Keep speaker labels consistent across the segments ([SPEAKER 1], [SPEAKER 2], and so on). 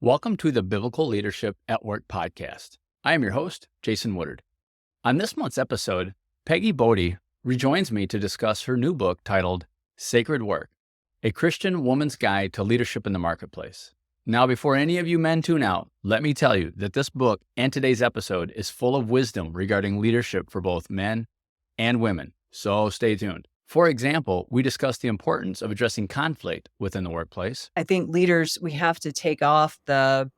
[SPEAKER 1] Welcome to the Biblical Leadership at Work podcast. I am your host, Jason Woodard. On this month's episode, Peggy Bodie rejoins me to discuss her new book titled Sacred Work, A Christian Woman's Guide to Leadership in the Marketplace. Now, before any of you men tune out, let me tell you that this book and today's episode is full of wisdom regarding leadership for both men and women, so stay tuned. For example, we discuss the importance of addressing conflict within the workplace.
[SPEAKER 2] I think leaders, we have to take off the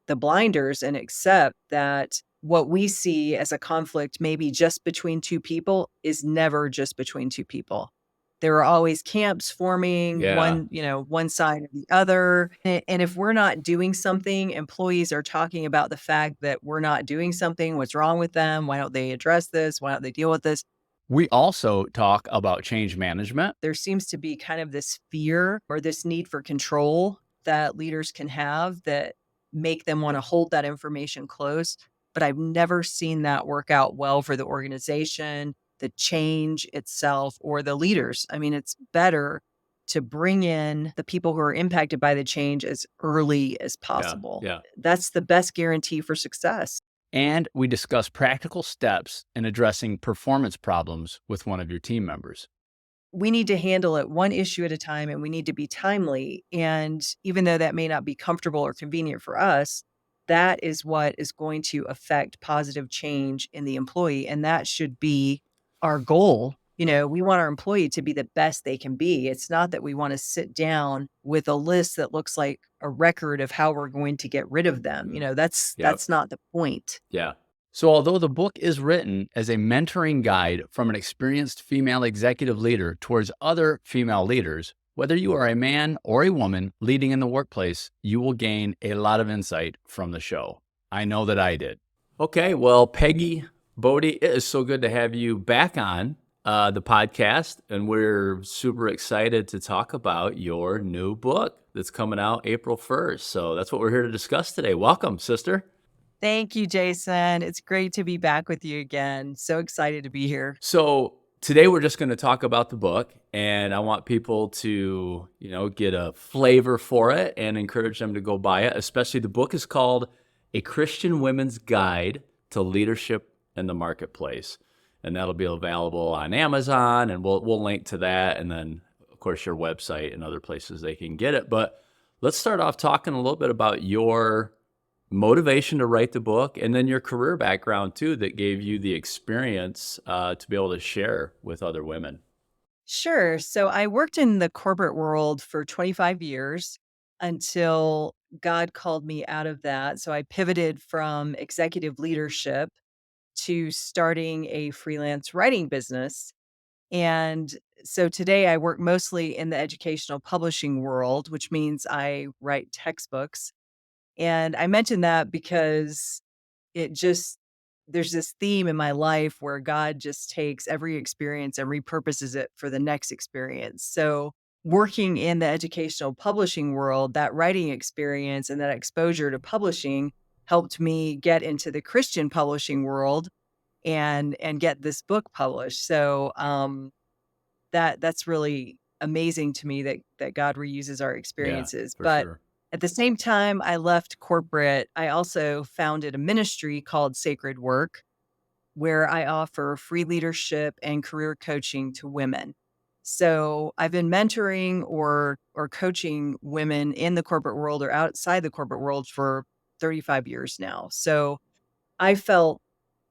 [SPEAKER 2] blinders and accept that what we see as a conflict, maybe just between two people, is never just between two people. There are always camps forming, one side or the other. And if we're not doing something, employees are talking about the fact that we're not doing something. What's wrong with them? Why don't they address this? Why don't they deal with this?
[SPEAKER 1] We also talk about change management.
[SPEAKER 2] There seems to be kind of this fear or this need for control that leaders can have that make them want to hold that information close. But I've never seen that work out well for the organization, the change itself, or the leaders. I mean, it's better to bring in the people who are impacted by the change as early as possible. That's the best guarantee for success.
[SPEAKER 1] And we discuss practical steps in addressing performance problems with one of your team members.
[SPEAKER 2] We need to handle it one issue at a time, and we need to be timely. And even though that may not be comfortable or convenient for us, that is what is going to affect positive change in the employee. And that should be our goal. You know, we want our employee to be the best they can be. It's not that we want to sit down with a list that looks like a record of how we're going to get rid of them. You know, that's not the point.
[SPEAKER 1] Yeah. So although the book is written as a mentoring guide from an experienced female executive leader towards other female leaders, whether you are a man or a woman leading in the workplace, you will gain a lot of insight from the show. I know that I did. Okay, well, Peggy Bodie, it is so good to have you back on the podcast, and we're super excited to talk about your new book that's coming out April 1st. So that's what we're here to discuss today. Welcome, sister.
[SPEAKER 2] Thank you, Jason. It's great to be back with you again. So excited to be here.
[SPEAKER 1] So today we're just going to talk about the book, and I want people to, get a flavor for it and encourage them to go buy it. Especially the book is called A Christian Women's Guide to Leadership in the Marketplace. And that'll be available on Amazon, and we'll link to that. And then, of course, your website and other places they can get it. But let's start off talking a little bit about your motivation to write the book, and then your career background too, that gave you the experience to be able to share with other women.
[SPEAKER 2] Sure. So I worked in the corporate world for 25 years until God called me out of that. So I pivoted from executive leadership to starting a freelance writing business. And so today I work mostly in the educational publishing world, which means I write textbooks. And I mention that because there's this theme in my life where God just takes every experience and repurposes it for the next experience. So working in the educational publishing world, that writing experience and that exposure to publishing helped me get into the Christian publishing world and get this book published. So that's really amazing to me that God reuses our experiences. But
[SPEAKER 1] sure.
[SPEAKER 2] At the same time I left corporate, I also founded a ministry called Sacred Work, where I offer free leadership and career coaching to women. So I've been mentoring or coaching women in the corporate world or outside the corporate world for 35 years now. So I felt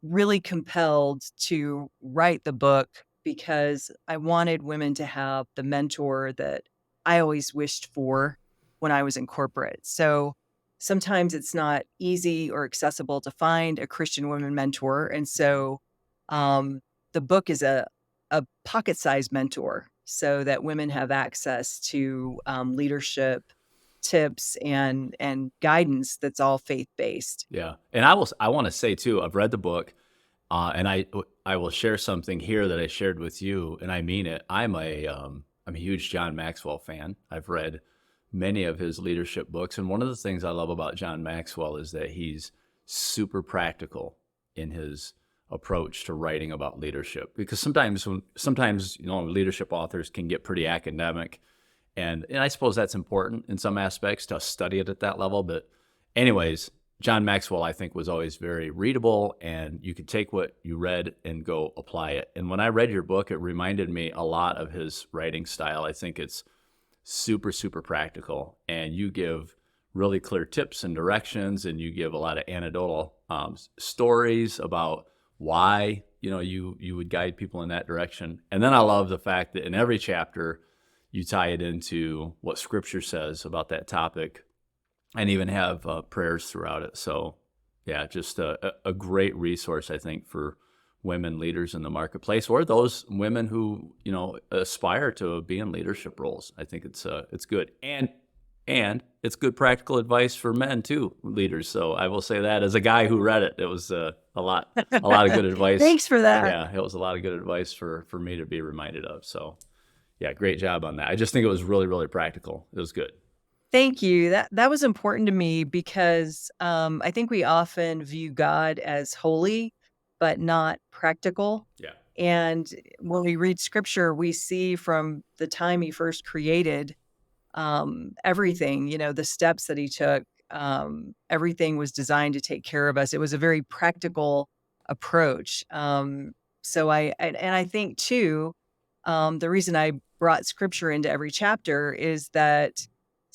[SPEAKER 2] really compelled to write the book because I wanted women to have the mentor that I always wished for when I was in corporate. So sometimes it's not easy or accessible to find a Christian women mentor. And so the book is a pocket-sized mentor so that women have access to leadership tips and guidance that's all faith-based.
[SPEAKER 1] Yeah. And I want to say too, I've read the book, and I will share something here that I shared with you, and I mean it. I'm a huge John Maxwell fan. I've read many of his leadership books, and one of the things I love about John Maxwell is that he's super practical in his approach to writing about leadership. Because sometimes leadership authors can get pretty academic, and I suppose that's important in some aspects to study it at that level, but Anyways, John Maxwell, I think, was always very readable, and you could take what you read and go apply it. And when I read your book, it reminded me a lot of his writing style. I think it's super, super practical, and you give really clear tips and directions, and you give a lot of anecdotal stories about why you would guide people in that direction. And then I love the fact that in every chapter you tie it into what Scripture says about that topic, and even have prayers throughout it. So, yeah, just a great resource, I think, for women leaders in the marketplace, or those women who aspire to be in leadership roles. I think it's good, and it's good practical advice for men too, leaders. So I will say that as a guy who read it, it was a lot of good advice.
[SPEAKER 2] Thanks for that.
[SPEAKER 1] Yeah, it was a lot of good advice for me to be reminded of. So, yeah, great job on that. I just think it was really, really practical. It was good.
[SPEAKER 2] Thank you. That was important to me because I think we often view God as holy, but not practical.
[SPEAKER 1] Yeah.
[SPEAKER 2] And when we read scripture, we see from the time he first created everything, the steps that he took, everything was designed to take care of us. It was a very practical approach. So I think too, the reason I brought scripture into every chapter is that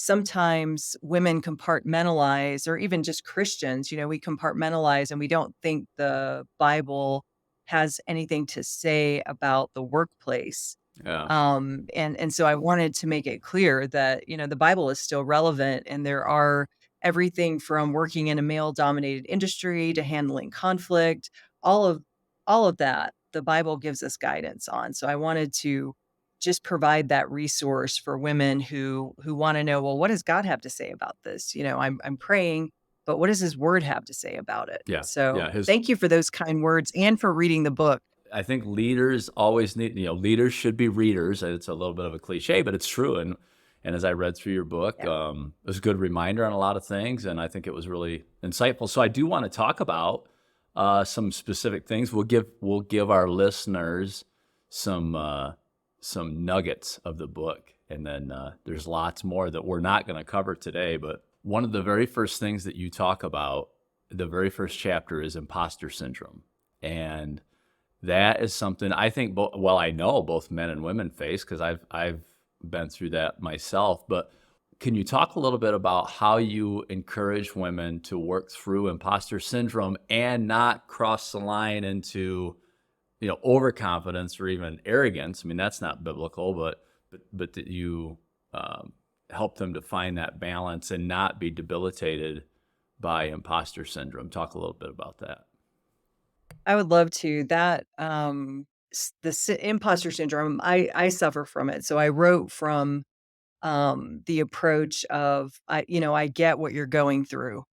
[SPEAKER 2] sometimes women compartmentalize, or even just Christians, we compartmentalize and we don't think the Bible has anything to say about the workplace.
[SPEAKER 1] Yeah.
[SPEAKER 2] And so I wanted to make it clear that, the Bible is still relevant, and there are everything from working in a male dominated industry to handling conflict, all of that the Bible gives us guidance on. So I wanted to just provide that resource for women who want to know, well, what does God have to say about this? I'm praying, but what does his word have to say about it?
[SPEAKER 1] Yeah.
[SPEAKER 2] So
[SPEAKER 1] Yeah.
[SPEAKER 2] thank you for those kind words and for reading the book.
[SPEAKER 1] I think leaders always need, leaders should be readers. It's a little bit of a cliche, but it's true. And as I read through your book,
[SPEAKER 2] Yeah.
[SPEAKER 1] it was a good reminder on a lot of things, and I think it was really insightful. So I do want to talk about some specific things. We'll give our listeners some nuggets of the book, and then there's lots more that we're not going to cover today. But one of the very first things that you talk about, the very first chapter, is imposter syndrome, and that is something I think, I know both men and women face, because I've been through that myself. But can you talk a little bit about how you encourage women to work through imposter syndrome and not cross the line into, overconfidence or even arrogance? I mean, that's not biblical, but that you help them to find that balance and not be debilitated by imposter syndrome. Talk a little bit about that.
[SPEAKER 2] I would love to. That imposter syndrome, I suffer from it. So I wrote from the approach of I get what you're going through.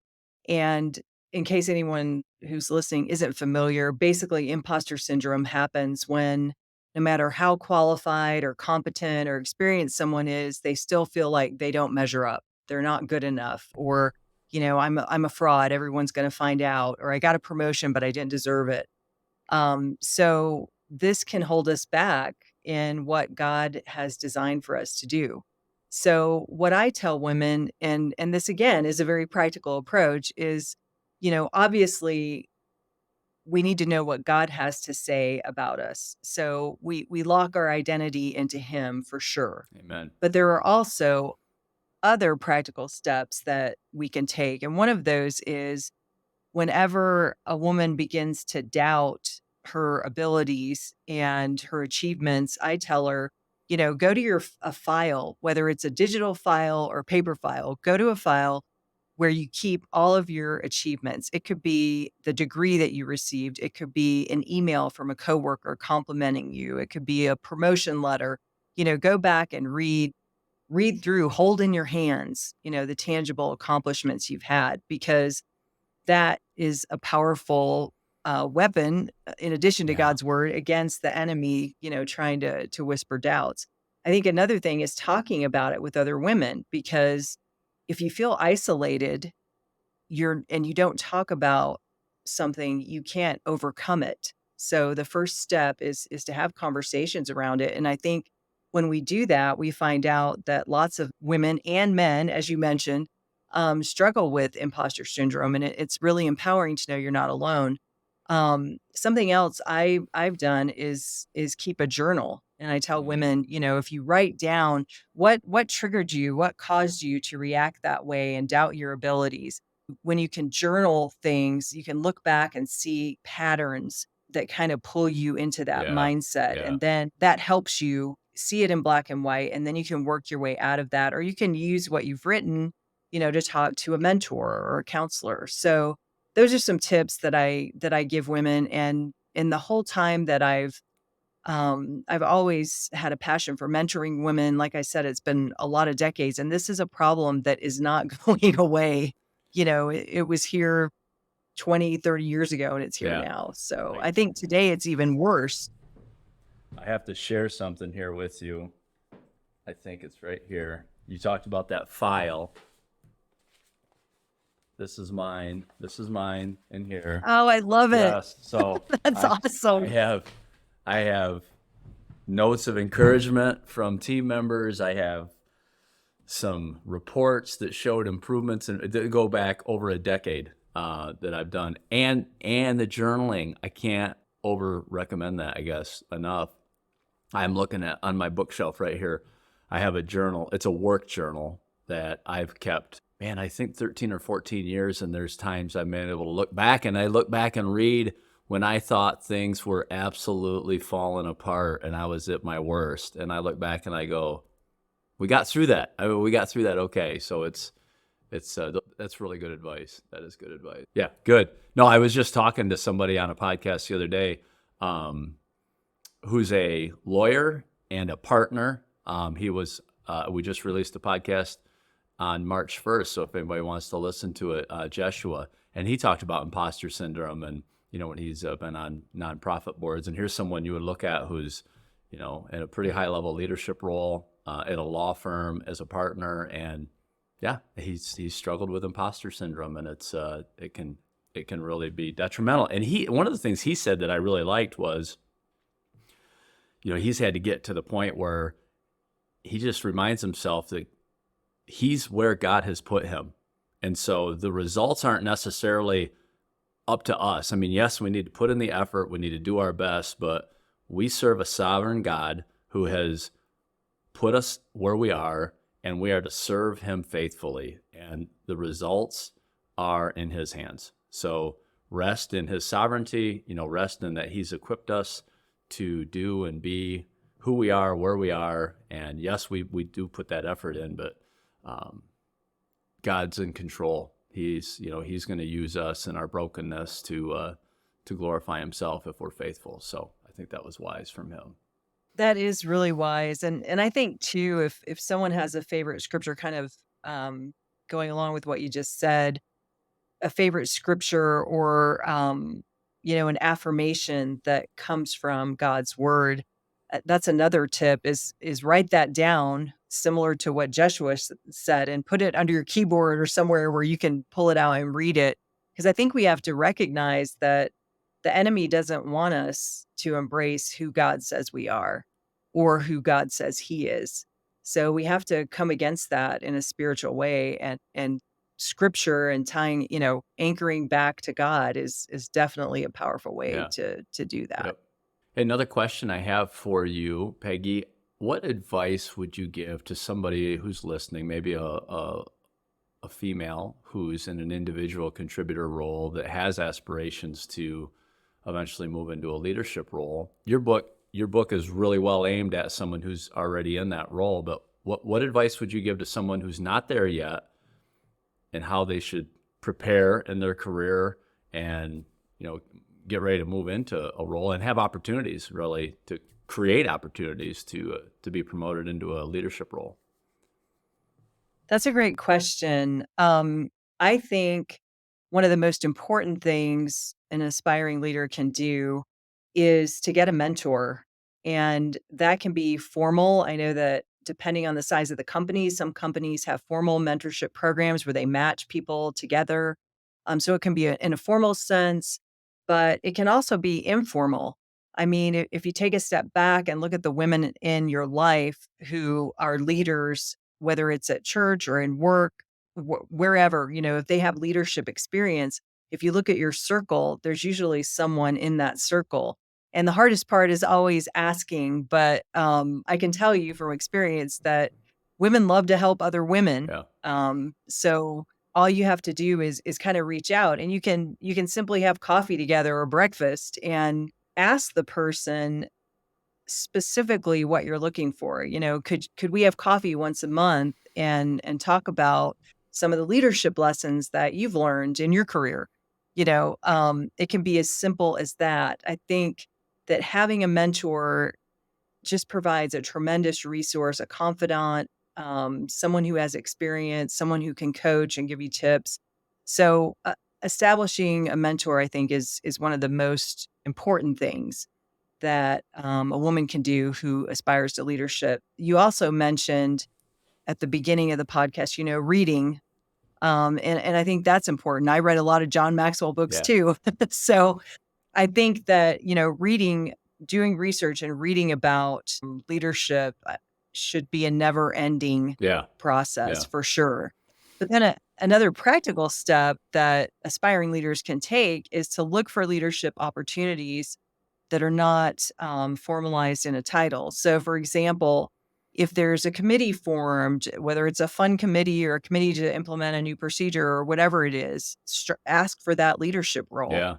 [SPEAKER 2] And in case anyone who's listening isn't familiar, basically imposter syndrome happens when no matter how qualified or competent or experienced someone is, they still feel like they don't measure up. They're not good enough, or I'm a fraud. Everyone's going to find out, or I got a promotion but I didn't deserve it. So this can hold us back in what God has designed for us to do. So what I tell women, and this again is a very practical approach, is, obviously we need to know what God has to say about us. So we lock our identity into him for sure.
[SPEAKER 1] Amen.
[SPEAKER 2] But there are also other practical steps that we can take. And one of those is whenever a woman begins to doubt her abilities and her achievements, I tell her, go to a file, whether it's a digital file or paper file, go to a file where you keep all of your achievements. It could be the degree that you received. It could be an email from a coworker complimenting you. It could be a promotion letter. Go back and read through, hold in your hands, the tangible accomplishments you've had, because that is a powerful weapon, in addition to
[SPEAKER 1] Yeah.
[SPEAKER 2] God's word, against the enemy, trying to whisper doubts. I think another thing is talking about it with other women, because if you feel isolated, and you don't talk about something, you can't overcome it. So the first step is to have conversations around it. And I think when we do that, we find out that lots of women and men, as you mentioned, struggle with imposter syndrome, and it's really empowering to know you're not alone. Something else I've done is keep a journal, and I tell
[SPEAKER 1] Mm,
[SPEAKER 2] women, if you write down what triggered you, what caused you to react that way and doubt your abilities. When you can journal things, you can look back and see patterns that kind of pull you into that
[SPEAKER 1] yeah,
[SPEAKER 2] mindset.
[SPEAKER 1] yeah,
[SPEAKER 2] And then that helps you see it in black and white. And then you can work your way out of that, or you can use what you've written, to talk to a mentor or a counselor. So those are some tips that I give women. And in the whole time that I've always had a passion for mentoring women. Like I said, it's been a lot of decades, and this is a problem that is not going away. It was here 20, 30 years ago, and it's here
[SPEAKER 1] yeah.
[SPEAKER 2] now. So
[SPEAKER 1] I,
[SPEAKER 2] I think today it's even worse.
[SPEAKER 1] I have to share something here with you. I think it's right here. You talked about that file. This is mine. This is mine in here.
[SPEAKER 2] Oh, I love it.
[SPEAKER 1] Yes. So
[SPEAKER 2] That's
[SPEAKER 1] I I
[SPEAKER 2] awesome.
[SPEAKER 1] have I have notes of encouragement from team members. I have some reports that showed improvements and that go back over a decade that I've done, and the journaling. I can't over recommend that, I guess, enough. I'm looking at on my bookshelf right here. I have a journal. It's a work journal that I've kept, man, I think 13 or 14 years. And there's times I've been able to look back, and I look back and read when I thought things were absolutely falling apart and I was at my worst. And I look back and I go, we got through that. I mean, we got through that. Okay. So that's really good advice. That is good advice. Yeah. Good. No, I was just talking to somebody on a podcast the other day. Who's a lawyer and a partner. We just released a podcast on March 1st. So if anybody wants to listen to it, Jeshua, and he talked about imposter syndrome and, when he's been on nonprofit boards. And here's someone you would look at who's, in a pretty high level leadership role at a law firm as a partner. And yeah, he's struggled with imposter syndrome, and it can really be detrimental. And one of the things he said that I really liked was, he's had to get to the point where he just reminds himself that he's where God has put him. And so the results aren't necessarily up to us. I mean, yes, we need to put in the effort, we need to do our best, but we serve a sovereign God who has put us where we are, and we are to serve him faithfully. And the results are in his hands. So rest in his sovereignty, rest in that he's equipped us to do and be who we are, where we are. And yes, we do put that effort in, but God's in control. He's going to use us in our brokenness to glorify himself if we're faithful. So I think that was wise from him.
[SPEAKER 2] That is really wise. And I think too, if someone has a favorite scripture, kind of going along with what you just said, a favorite scripture or an affirmation that comes from God's word. That's another tip is write that down, similar to what Joshua said, and put it under your keyboard or somewhere where you can pull it out and read it. Because I think we have to recognize that the enemy doesn't want us to embrace who God says we are or who God says he is. So we have to come against that in a spiritual way, and scripture and tying, anchoring back to God is definitely a powerful way
[SPEAKER 1] Yeah.
[SPEAKER 2] to do that.
[SPEAKER 1] Yep. Another question I have for you, Peggy, what advice would you give to somebody who's listening, maybe a female who's in an individual contributor role that has aspirations to eventually move into a leadership role? Your book is really well aimed at someone who's already in that role, but what advice would you give to someone who's not there yet, and how they should prepare in their career and, get ready to move into a role and have opportunities, really, to create opportunities to be promoted into a leadership role?
[SPEAKER 2] That's a great question. I think one of the most important things an aspiring leader can do is to get a mentor. And that can be formal. I know that depending on the size of the company, some companies have formal mentorship programs where they match people together. So it can be in a formal sense, but it can also be informal. I mean, if you take a step back and look at the women in your life who are leaders, whether it's at church or in work, wherever, if they have leadership experience, if you look at your circle, there's usually someone in that circle. And the hardest part is always asking, but I can tell you from experience that women love to help other women.
[SPEAKER 1] Yeah.
[SPEAKER 2] So all you have to do is kind of reach out, and you can simply have coffee together or breakfast and ask the person specifically what you're looking for. Could we have coffee once a month and talk about some of the leadership lessons that you've learned in your career? It can be as simple as that. I think that having a mentor just provides a tremendous resource, a confidant, someone who has experience, someone who can coach and give you tips. So, establishing a mentor, I think, is one of the most important things that a woman can do who aspires to leadership. You also mentioned at the beginning of the podcast, reading, and I think that's important. I read a lot of John Maxwell books
[SPEAKER 1] Yeah.
[SPEAKER 2] too, so I think that reading, doing research, and reading about leadership should be a never-ending
[SPEAKER 1] Yeah.
[SPEAKER 2] process
[SPEAKER 1] Yeah.
[SPEAKER 2] for sure. But then another practical step that aspiring leaders can take is to look for leadership opportunities that are not formalized in a title. So, for example, if there's a committee formed, whether it's a fund committee or a committee to implement a new procedure or whatever it is, ask for that leadership role.
[SPEAKER 1] Yeah.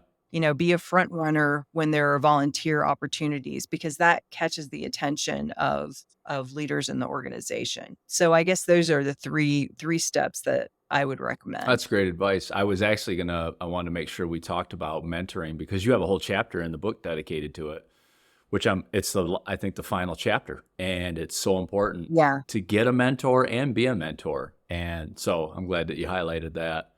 [SPEAKER 2] Be a front runner when there are volunteer opportunities, because that catches the attention of leaders in the organization. So I guess those are the three steps that I would recommend.
[SPEAKER 1] That's great advice. I was actually I wanted to make sure we talked about mentoring, because you have a whole chapter in the book dedicated to it, which I think the final chapter, and it's so important
[SPEAKER 2] Yeah.
[SPEAKER 1] to get a mentor and be a mentor. And so I'm glad that you highlighted that.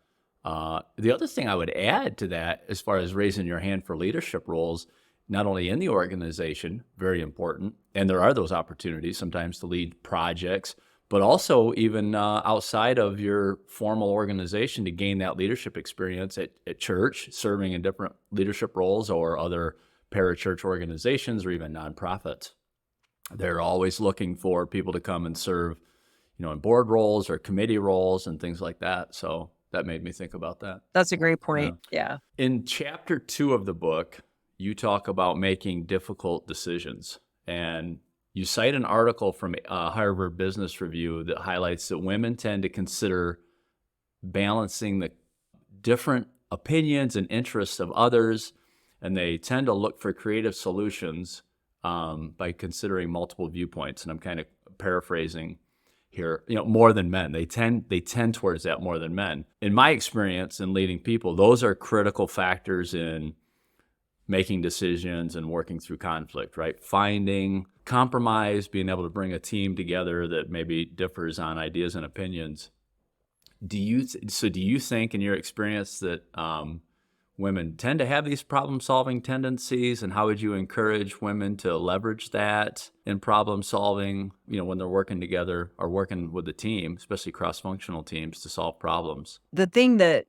[SPEAKER 1] The other thing I would add to that, as far as raising your hand for leadership roles, not only in the organization, very important, and there are those opportunities sometimes to lead projects, but also even outside of your formal organization to gain that leadership experience at church, serving in different leadership roles, or other parachurch organizations, or even nonprofits. They're always looking for people to come and serve, in board roles or committee roles and things like that. So that made me think about that.
[SPEAKER 2] That's a great point. Yeah.
[SPEAKER 1] In chapter 2 of the book, you talk about making difficult decisions, and you cite an article from Harvard Business Review that highlights that women tend to consider balancing the different opinions and interests of others, and they tend to look for creative solutions by considering multiple viewpoints. And I'm kind of paraphrasing here, more than men. They tend towards that more than men. In my experience in leading people, those are critical factors in making decisions and working through conflict, right? Finding compromise, being able to bring a team together that maybe differs on ideas and opinions. Do you think, in your experience, that women tend to have these problem-solving tendencies, and how would you encourage women to leverage that in problem-solving, when they're working together or working with a team, especially cross-functional teams, to solve problems?
[SPEAKER 2] The thing that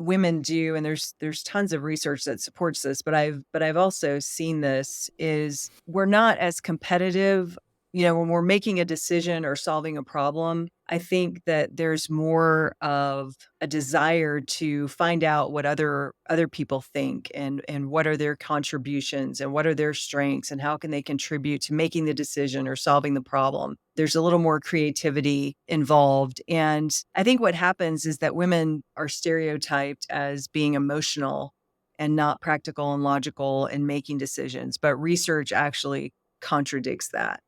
[SPEAKER 2] women do, and there's tons of research that supports this, but I've also seen this, is we're not as competitive, when we're making a decision or solving a problem. I think that there's more of a desire to find out what other people think, and what are their contributions, and what are their strengths, and how can they contribute to making the decision or solving the problem. There's a little more creativity involved. And I think what happens is that women are stereotyped as being emotional and not practical and logical in making decisions, but research actually contradicts that.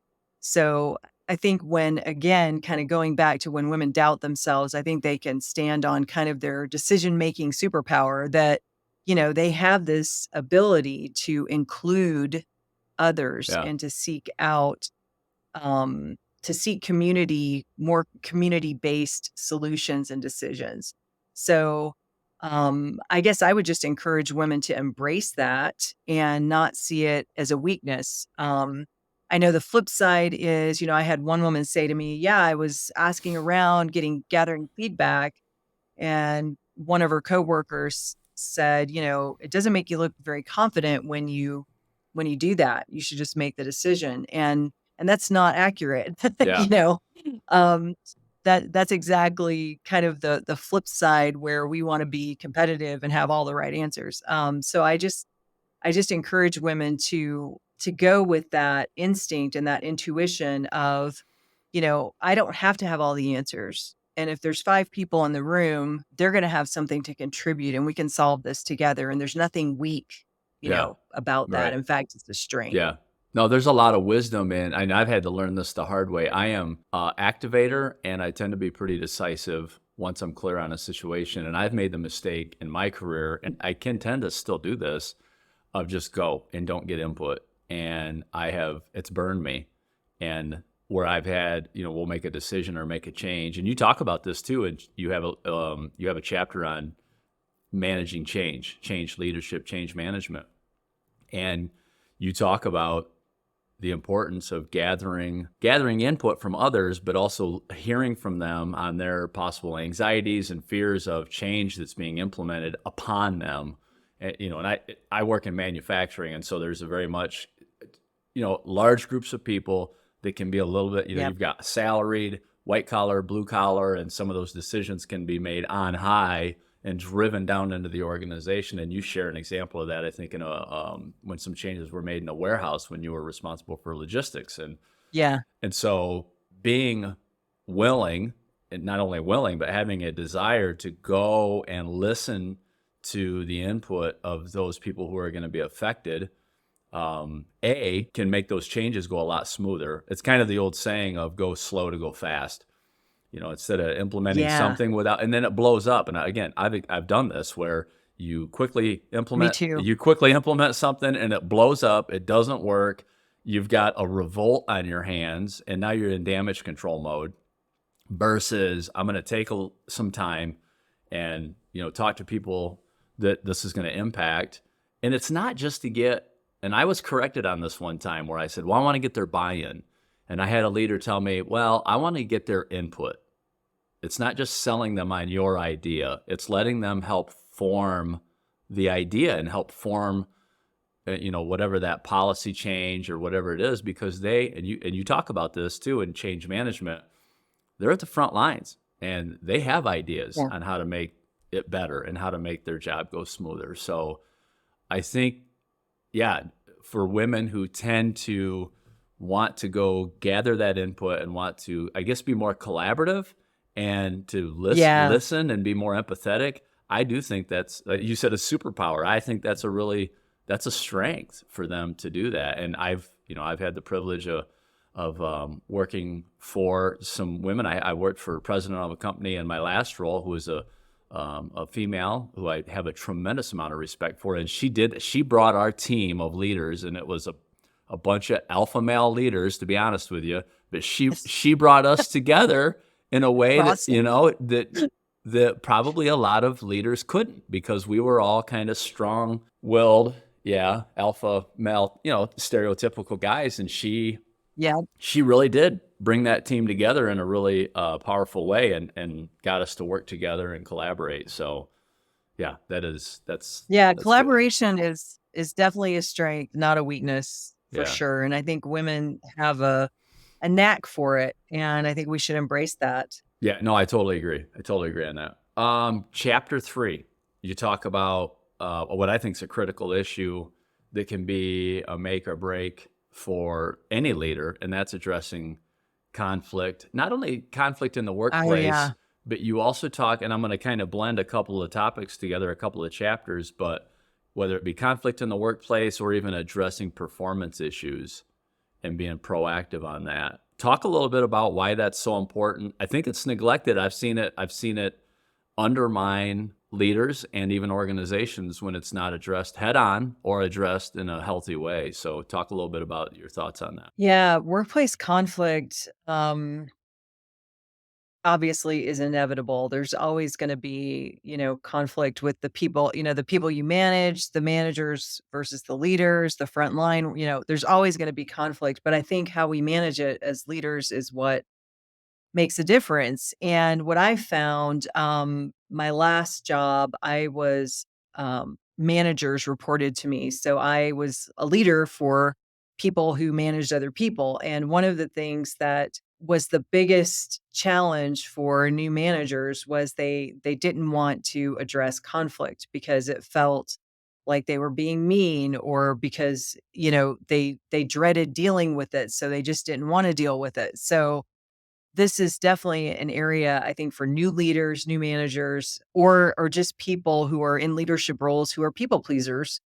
[SPEAKER 2] So I think, when, again, kind of going back to when women doubt themselves, I think they can stand on kind of their decision-making superpower, that, they have this ability to include others
[SPEAKER 1] Yeah.
[SPEAKER 2] and to seek out, more community-based solutions and decisions. So I guess I would just encourage women to embrace that and not see it as a weakness. I know the flip side is, I had one woman say to me, yeah, I was asking around, gathering feedback, and one of her coworkers said, it doesn't make you look very confident when you do that. You should just make the decision. And that's not accurate.
[SPEAKER 1] Yeah.
[SPEAKER 2] Um, that's exactly kind of the flip side where we want to be competitive and have all the right answers. So I just encourage women to go with that instinct and that intuition of, I don't have to have all the answers. And if there's 5 people in the room, they're going to have something to contribute and we can solve this together. And there's nothing weak,
[SPEAKER 1] Yeah.
[SPEAKER 2] about that.
[SPEAKER 1] Right.
[SPEAKER 2] In fact, it's a strength.
[SPEAKER 1] Yeah. No, there's a lot of wisdom in, and I've had to learn this the hard way. I am a activator, and I tend to be pretty decisive once I'm clear on a situation. And I've made the mistake in my career, and I can tend to still do this, of just go and don't get input. And it's burned me. And where I've had, we'll make a decision or make a change. And you talk about this too, and you have a chapter on managing change leadership, change management. And you talk about the importance of gathering input from others, but also hearing from them on their possible anxieties and fears of change that's being implemented upon them. And I work in manufacturing, and so there's a very much, large groups of people that can be a little bit,
[SPEAKER 2] Yep.
[SPEAKER 1] you've got salaried, white collar, blue collar, and some of those decisions can be made on high and driven down into the organization. And you share an example of that, I think, when some changes were made in a warehouse when you were responsible for logistics.
[SPEAKER 2] Yeah.
[SPEAKER 1] And so being willing, and not only willing, but having a desire to go and listen to the input of those people who are going to be affected, can make those changes go a lot smoother. It's kind of the old saying of go slow to go fast. Instead of implementing
[SPEAKER 2] Yeah.
[SPEAKER 1] something and then it blows up. And again, I've done this where you quickly
[SPEAKER 2] Me
[SPEAKER 1] implement
[SPEAKER 2] too.
[SPEAKER 1] something and it blows up. It doesn't work. You've got a revolt on your hands, and now you're in damage control mode. Versus, I'm going to take some time and talk to people that this is going to impact. And it's not just to get. And I was corrected on this one time where I said, "Well, I want to get their buy-in." And I had a leader tell me, "Well, I want to get their input." It's not just selling them on your idea. It's letting them help form the idea and help form, whatever that policy change or whatever it is, because you talk about this too in change management. They're at the front lines and they have ideas
[SPEAKER 2] Yeah.
[SPEAKER 1] on how to make it better and how to make their job go smoother. So I think, yeah, for women who tend to want to go gather that input and want to, I guess, be more collaborative and to
[SPEAKER 2] Yeah.
[SPEAKER 1] listen and be more empathetic, I do think that's, you said, a superpower. I think that's a strength for them to do that. And I've had the privilege of working for some women. I worked for president of a company in my last role who was a female who I have a tremendous amount of respect for. And she brought our team of leaders, and it was a bunch of alpha male leaders, to be honest with you. But she brought us together in a way that,
[SPEAKER 2] Awesome.
[SPEAKER 1] that probably a lot of leaders couldn't, because we were all kind of strong-willed, yeah, alpha male, stereotypical guys. And she
[SPEAKER 2] Yeah.
[SPEAKER 1] really did bring that team together in a really powerful way, and got us to work together and collaborate. So yeah, that's
[SPEAKER 2] Yeah,
[SPEAKER 1] good.
[SPEAKER 2] collaboration is definitely a strength, not a weakness for
[SPEAKER 1] Yeah.
[SPEAKER 2] sure. And I think women have a knack for it, and I think we should embrace that.
[SPEAKER 1] Yeah, no, I totally agree. I totally agree on that. Chapter 3, you talk about what I think is a critical issue that can be a make or break for any leader, and that's addressing conflict. Not only conflict in the
[SPEAKER 2] Oh
[SPEAKER 1] workplace,
[SPEAKER 2] yeah.
[SPEAKER 1] but you also talk, and I'm going to kind of blend a couple of topics together, a couple of chapters, but whether it be conflict in the workplace or even addressing performance issues and being proactive on that. Talk a little bit about why that's so important. I think it's neglected. I've seen it undermine leaders and even organizations when it's not addressed head on or addressed in a healthy way. So talk a little bit about your thoughts on that.
[SPEAKER 2] Yeah, workplace conflict obviously is inevitable. There's always going to be, conflict with the people you manage, the managers versus the leaders, the front line, there's always going to be conflict, but I think how we manage it as leaders is what makes a difference. And what I found, my last job, I was, managers reported to me. So I was a leader for people who managed other people. And one of the things that was the biggest challenge for new managers was they didn't want to address conflict because it felt like they were being mean, or because, they dreaded dealing with it, so they just didn't want to deal with it. So this is definitely an area, I think, for new leaders, new managers, or just people who are in leadership roles who are people pleasers.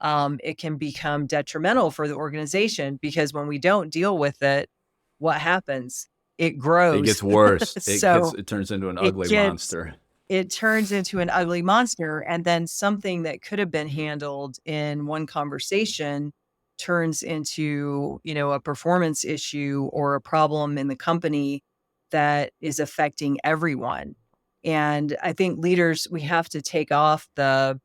[SPEAKER 2] It can become detrimental for the organization, because when we don't deal with it, what happens? It
[SPEAKER 1] It
[SPEAKER 2] grows.
[SPEAKER 1] gets worse.
[SPEAKER 2] So
[SPEAKER 1] It turns into an
[SPEAKER 2] it
[SPEAKER 1] ugly
[SPEAKER 2] gets
[SPEAKER 1] monster.
[SPEAKER 2] it turns into an ugly monster, and then something that could have been handled in one conversation turns into, a performance issue or a problem in the company that is affecting everyone. And I think leaders, we have to take off the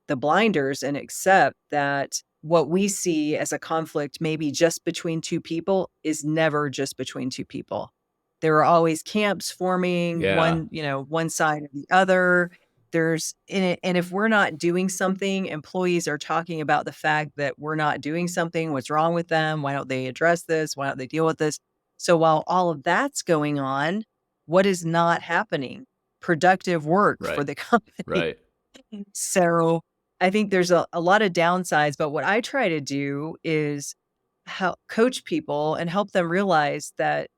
[SPEAKER 2] blinders and accept that what we see as a conflict, maybe just between two people, is never just between two people. There are always camps forming,
[SPEAKER 1] Yeah.
[SPEAKER 2] one side or the other. There's in it, and if we're not doing something, employees are talking about the fact that we're not doing something. What's wrong with them? Why don't they address this? Why don't they deal with this? So while all of that's going on, what is not happening? Productive work for
[SPEAKER 1] Right.
[SPEAKER 2] the company.
[SPEAKER 1] Right.
[SPEAKER 2] So I think there's a lot of downsides, but what I try to do is help coach people and help them realize that,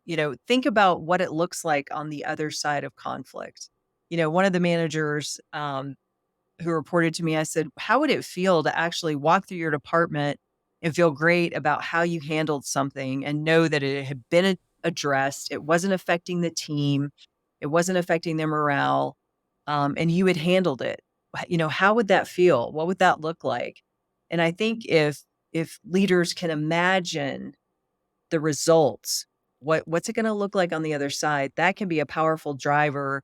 [SPEAKER 2] think about what it looks like on the other side of conflict. One of the managers who reported to me, I said, how would it feel to actually walk through your department and feel great about how you handled something and know that it had been addressed? It wasn't affecting the team, it wasn't affecting their morale, and you had handled it. How would that feel? What would that look like? And I think if leaders can imagine the results, what's it going to look like on the other side? That can be a powerful driver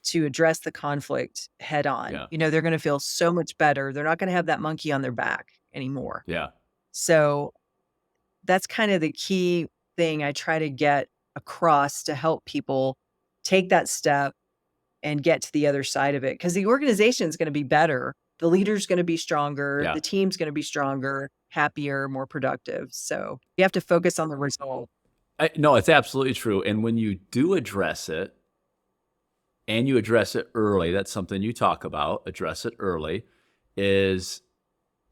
[SPEAKER 2] to address the conflict head on.
[SPEAKER 1] Yeah.
[SPEAKER 2] They're going to feel so much better. They're not going to have that monkey on their back anymore.
[SPEAKER 1] Yeah.
[SPEAKER 2] So that's kind of the key thing I try to get across to help people take that step and get to the other side of it, because the organization is going to be better. The leader's going to be stronger.
[SPEAKER 1] Yeah.
[SPEAKER 2] The team's going to be stronger, happier, more productive. So you have to focus on the result.
[SPEAKER 1] No, it's absolutely true. And when you do address it, and you address it early, that's something you talk about, address it early, is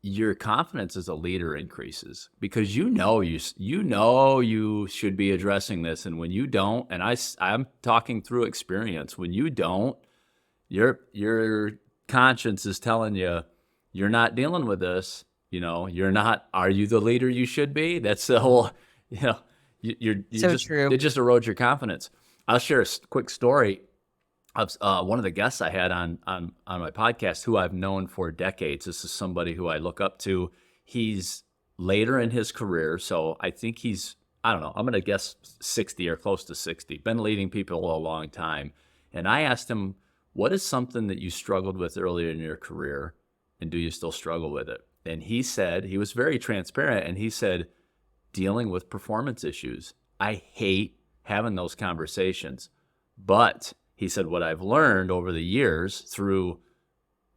[SPEAKER 1] your confidence as a leader increases, because you know you should be addressing this, and when you don't, and I'm talking through experience, when you don't, your conscience is telling you you're not dealing with this. You're not. Are you the leader you should be? That's the whole. You
[SPEAKER 2] So
[SPEAKER 1] just
[SPEAKER 2] true.
[SPEAKER 1] it just erodes your confidence. I'll share a quick story of one of the guests I had on my podcast, who I've known for decades. This is somebody who I look up to. He's later in his career, so I think he's, I don't know, I'm going to guess 60 or close to 60. Been leading people a long time. And I asked him, what is something that you struggled with earlier in your career, and do you still struggle with it? And he said, he was very transparent, and he said, dealing with performance issues. I hate having those conversations. But he said, what I've learned over the years through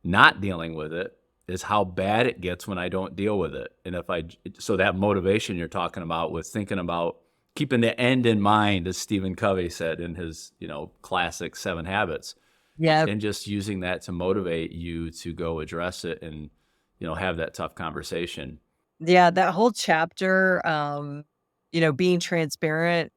[SPEAKER 1] not dealing with it is how bad it gets when I don't deal with it. And so that motivation you're talking about, with thinking about keeping the end in mind, as Stephen Covey said in his, classic 7 Habits,
[SPEAKER 2] Yeah.
[SPEAKER 1] and just using that to motivate you to go address it and, have that tough conversation.
[SPEAKER 2] Yeah. That whole chapter, being transparent.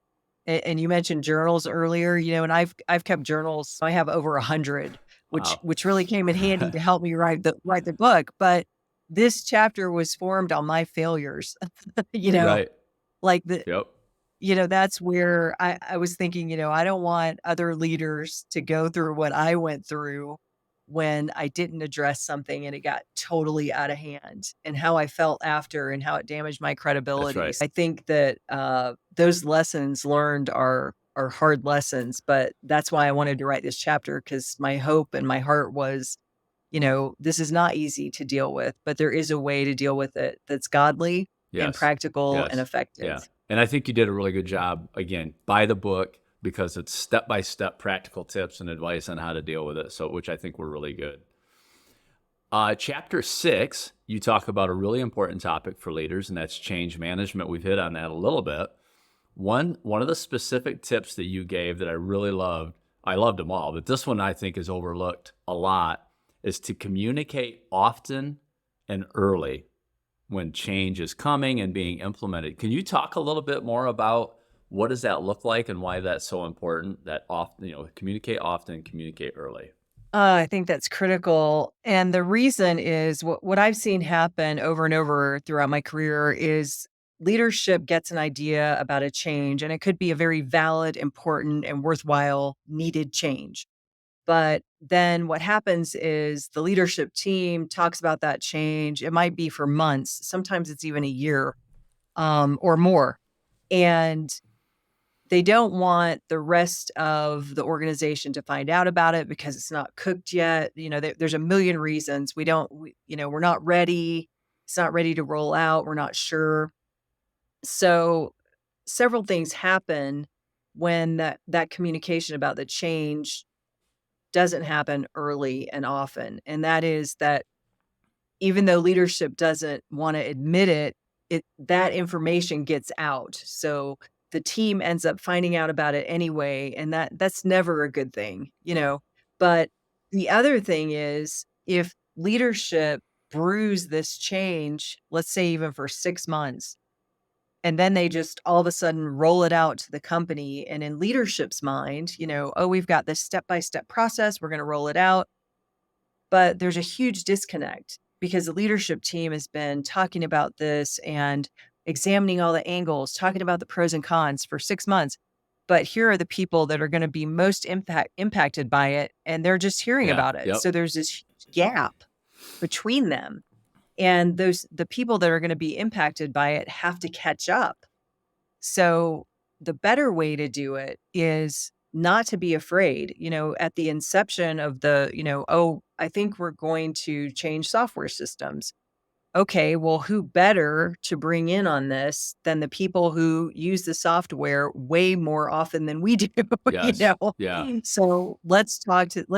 [SPEAKER 2] And you mentioned journals earlier, and I've kept journals. I have over 100,
[SPEAKER 1] Wow.
[SPEAKER 2] which really came in handy to help me write the book. But this chapter was formed on my failures.
[SPEAKER 1] Right.
[SPEAKER 2] Like
[SPEAKER 1] Yep.
[SPEAKER 2] that's where I was thinking, I don't want other leaders to go through what I went through when I didn't address something and it got totally out of hand, and how I felt after and how it damaged my
[SPEAKER 1] That's
[SPEAKER 2] credibility.
[SPEAKER 1] right.
[SPEAKER 2] So I think that those lessons learned are hard lessons, but that's why I wanted to write this chapter, because my hope and my heart was, this is not easy to deal with, but there is a way to deal with it that's godly and
[SPEAKER 1] Yes.
[SPEAKER 2] practical and
[SPEAKER 1] Yes.
[SPEAKER 2] effective.
[SPEAKER 1] Yeah. And I think you did a really good job. Again, buy the book, because it's step-by-step practical tips and advice on how to deal with it. So, which I think were really good. Chapter 6, you talk about a really important topic for leaders, and that's change management. We've hit on that a little bit. One of the specific tips that you gave that I really loved, I loved them all, but this one I think is overlooked a lot, is to communicate often and early when change is coming and being implemented. Can you talk a little bit more about what does that look like and why that's so important that often, communicate often, communicate early?
[SPEAKER 2] I think that's critical. And the reason is what I've seen happen over and over throughout my career is leadership gets an idea about a change, and it could be a very valid, important, and worthwhile needed change. But then what happens is the leadership team talks about that change. It might be for months, sometimes it's even a year or more. And they don't want the rest of the organization to find out about it because it's not cooked yet. There's a million reasons. We're not ready. It's not ready to roll out. We're not sure. So several things happen when that communication about the change doesn't happen early and often. And that is that even though leadership doesn't want to admit it, that information gets out. So the team ends up finding out about it anyway, and that's never a good thing. But the other thing is if leadership brews this change, let's say even for 6 months, and then they just all of a sudden roll it out to the company, and in leadership's mind, oh, we've got this step-by-step process, we're going to roll it out. But there's a huge disconnect because the leadership team has been talking about this and examining all the angles, talking about the pros and cons for 6 months. But here are the people that are gonna be most impacted by it, and they're just hearing
[SPEAKER 1] Yeah.
[SPEAKER 2] about it.
[SPEAKER 1] Yep.
[SPEAKER 2] So there's this huge gap between them, and the people that are gonna be impacted by it have to catch up. So the better way to do it is not to be afraid, at the inception of oh, I think we're going to change software systems. Okay, well, who better to bring in on this than the people who use the software way more often than we do, you
[SPEAKER 1] Yes.
[SPEAKER 2] know?
[SPEAKER 1] Yeah.
[SPEAKER 2] So let's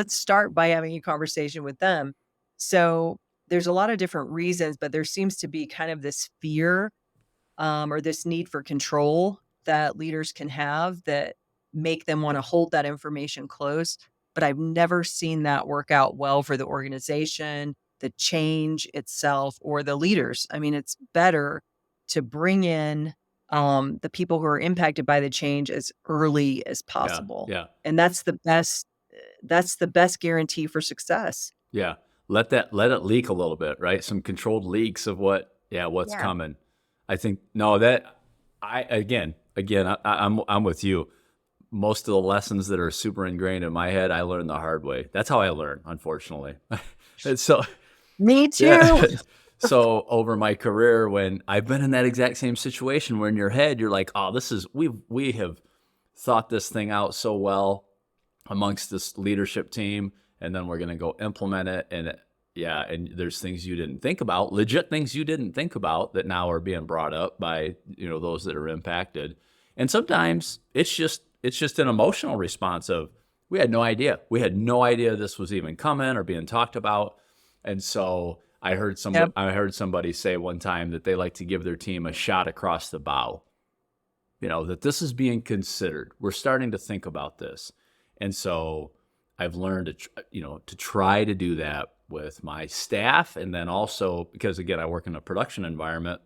[SPEAKER 2] start by having a conversation with them. So there's a lot of different reasons, but there seems to be kind of this fear or this need for control that leaders can have that make them want to hold that information close. But I've never seen that work out well for the organization, the change itself, or the leaders. I mean, it's better to bring in the people who are impacted by the change as early as
[SPEAKER 1] Yeah.
[SPEAKER 2] possible.
[SPEAKER 1] Yeah.
[SPEAKER 2] And that's the best guarantee for success.
[SPEAKER 1] Yeah. Let it leak a little bit, right? Some controlled leaks of what's
[SPEAKER 2] Yeah.
[SPEAKER 1] coming. I think no, that I again, I'm with you. Most of the lessons that are super ingrained in my head, I learned the hard way. That's how I learn, unfortunately. And so
[SPEAKER 2] Me
[SPEAKER 1] yeah.
[SPEAKER 2] too.
[SPEAKER 1] So over my career, when I've been in that exact same situation where in your head you're like, oh, we have thought this thing out so well amongst this leadership team, and then we're going to go implement it. Yeah, and there's things you didn't think about, legit things you didn't think about that now are being brought up by those that are impacted. And sometimes it's just an emotional response of we had no idea this was even coming or being talked about. And so
[SPEAKER 2] Yep.
[SPEAKER 1] I heard somebody say one time that they like to give their team a shot across the bow, that this is being considered. We're starting to think about this. And so I've learned to try to do that with my staff. And then also, because again, I work in a production environment,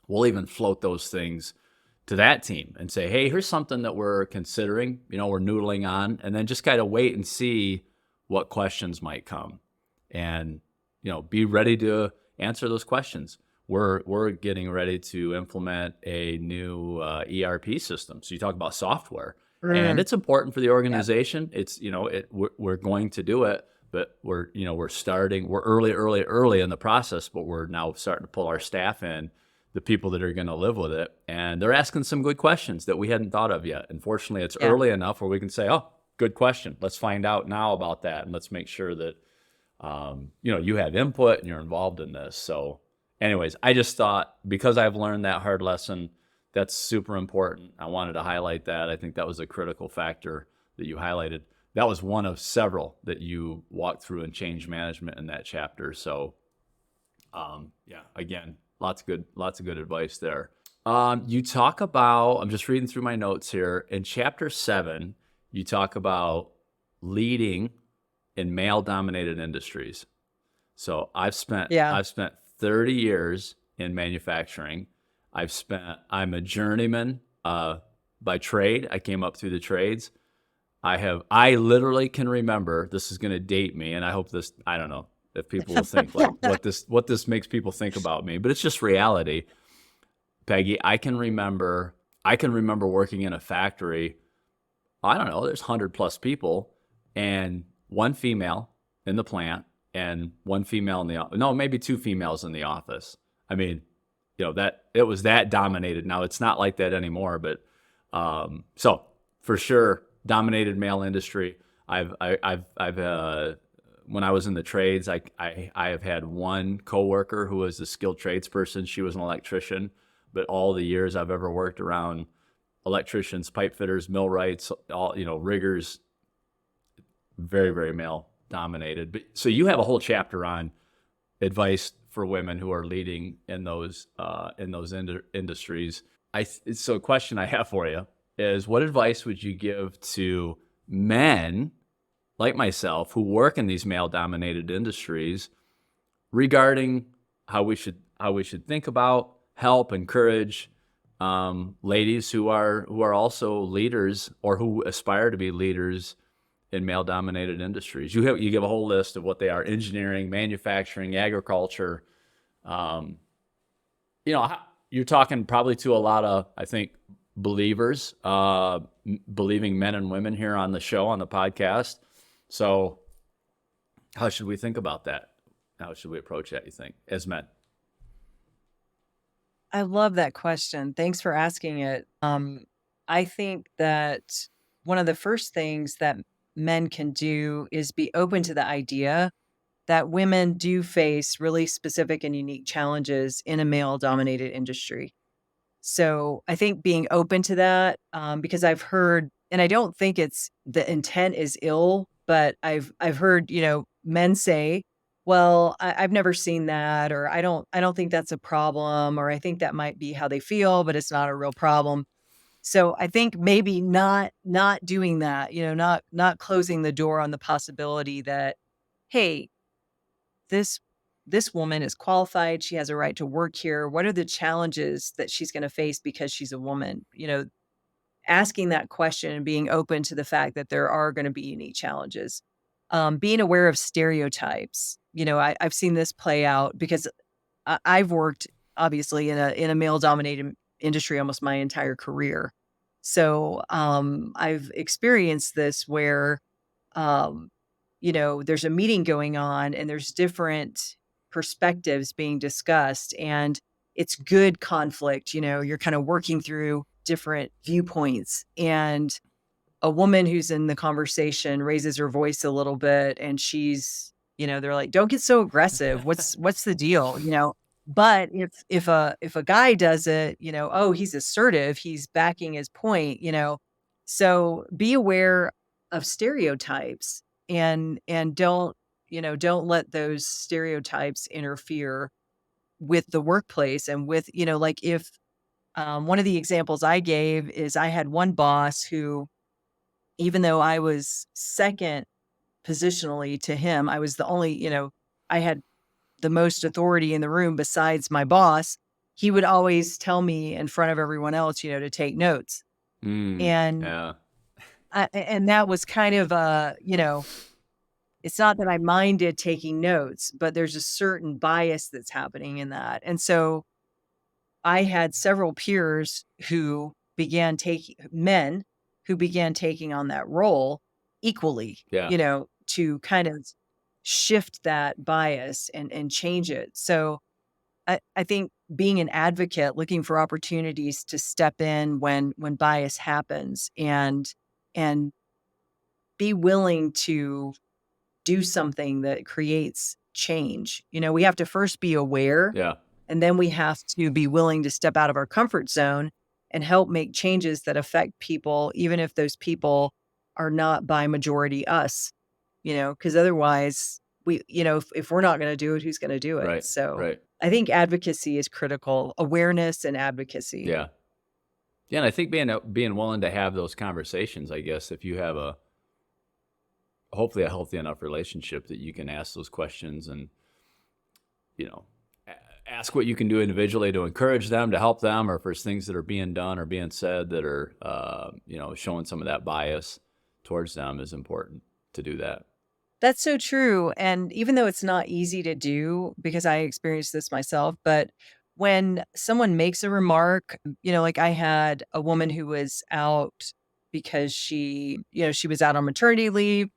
[SPEAKER 1] we'll even float those things to that team and say, hey, here's something that we're considering, we're noodling on, and then just kind of wait and see what questions might come. And, be ready to answer those questions. We're getting ready to implement a new ERP system. So you talk about software, and
[SPEAKER 2] Mm,
[SPEAKER 1] it's important for the
[SPEAKER 2] yeah.
[SPEAKER 1] organization. It's we're going to do it, but we're early in the process, but we're now starting to pull our staff in, the people that are going to live with it, and they're asking some good questions that we hadn't thought of yet. Unfortunately, it's
[SPEAKER 2] Yeah.
[SPEAKER 1] early enough where we can say, oh, good question. Let's find out now about that, and let's make sure that you have input and you're involved in this. So anyways, I just thought because I've learned that hard lesson, that's super important. I wanted to highlight that. I think that was a critical factor that you highlighted. That was one of several that you walked through in change management in that chapter. So yeah, again, lots of good advice there. You talk about, I'm just reading through my notes here. In chapter 7, you talk about leading in male-dominated industries. So
[SPEAKER 2] Yeah.
[SPEAKER 1] I've spent 30 years in manufacturing. I'm a journeyman by trade. I came up through the trades. I literally can remember, this is going to date me, and I hope this, I don't know if people will think like what this makes people think about me, but it's just reality. Peggy, I can remember working in a factory. I don't know, there's 100 plus people and one female in the plant and one female in the office. No, maybe two females in the office. I mean, that it was that dominated. Now it's not like that anymore, but so for sure, dominated male industry. I've when I was in the trades, I have had one coworker who was a skilled tradesperson. She was an electrician, but all the years I've ever worked around electricians, pipe fitters, millwrights, all riggers, very very male dominated. But so you have a whole chapter on advice for women who are leading in those industries. So a question I have for you is, what advice would you give to men like myself who work in these male dominated industries regarding how we should think about, help, encourage ladies who are also leaders or who aspire to be leaders in male dominated industries? You give a whole list of what they are: engineering, manufacturing, agriculture. You're talking probably to a lot of, I think, believers, believing men and women here on the show, on the podcast. So how should we think about that? How should we approach that, you think, as men?
[SPEAKER 2] I love that question. Thanks for asking it. I think that one of the first things that men can do is be open to the idea that women do face really specific and unique challenges in a male dominated industry. So I think being open to that, because I've heard, and I don't think it's the intent is ill, but I've heard, men say, "Well, I've never seen that," or I don't think that's a problem," or "I think that might be how they feel, but it's not a real problem." So I think maybe not doing that, not closing the door on the possibility that, hey, this this woman is qualified, she has a right to work here. What are the challenges that she's going to face because she's a woman? Asking that question and being open to the fact that there are going to be unique challenges. Being aware of stereotypes. I've seen this play out because I've worked obviously in a male dominated industry almost my entire career. So I've experienced this where um, there's a meeting going on and there's different perspectives being discussed, and it's good conflict. You're kind of working through different viewpoints, and a woman who's in the conversation raises her voice a little bit, and they're like, "Don't get so aggressive. What's the deal?" But if a guy does it, oh, he's assertive, he's backing his point. So be aware of stereotypes, and don't let those stereotypes interfere with the workplace and with, like if one of the examples I gave is I had one boss who, even though I was second positionally to him, I was the only, I had the most authority in the room besides my boss. He would always tell me in front of everyone else, to take notes. And
[SPEAKER 1] Yeah.
[SPEAKER 2] and that was kind of it's not that I minded taking notes, but there's a certain bias that's happening in that. And so I had several peers who began taking men who began taking on that role equally,
[SPEAKER 1] Yeah.
[SPEAKER 2] to kind of shift that bias and change it. So I think being an advocate, looking for opportunities to step in when bias happens, and be willing to do something that creates change. We have to first be aware,
[SPEAKER 1] Yeah.
[SPEAKER 2] and then we have to be willing to step out of our comfort zone and help make changes that affect people, even if those people are not by majority us, because otherwise if we're not going to do it, who's going to do it?
[SPEAKER 1] Right.
[SPEAKER 2] So
[SPEAKER 1] Right.
[SPEAKER 2] I think advocacy is critical, awareness and advocacy.
[SPEAKER 1] Yeah. Yeah, and I think being willing to have those conversations, I guess, if you have a hopefully a healthy enough relationship that you can ask those questions and, you know, ask what you can do individually to encourage them, to help them, or if there's things that are being done or being said that are, showing some of that bias towards them is important to do that.
[SPEAKER 2] That's so true, and even though it's not easy to do, because I experienced this myself, but when someone makes a remark, like I had a woman who was out because she was out on maternity leave,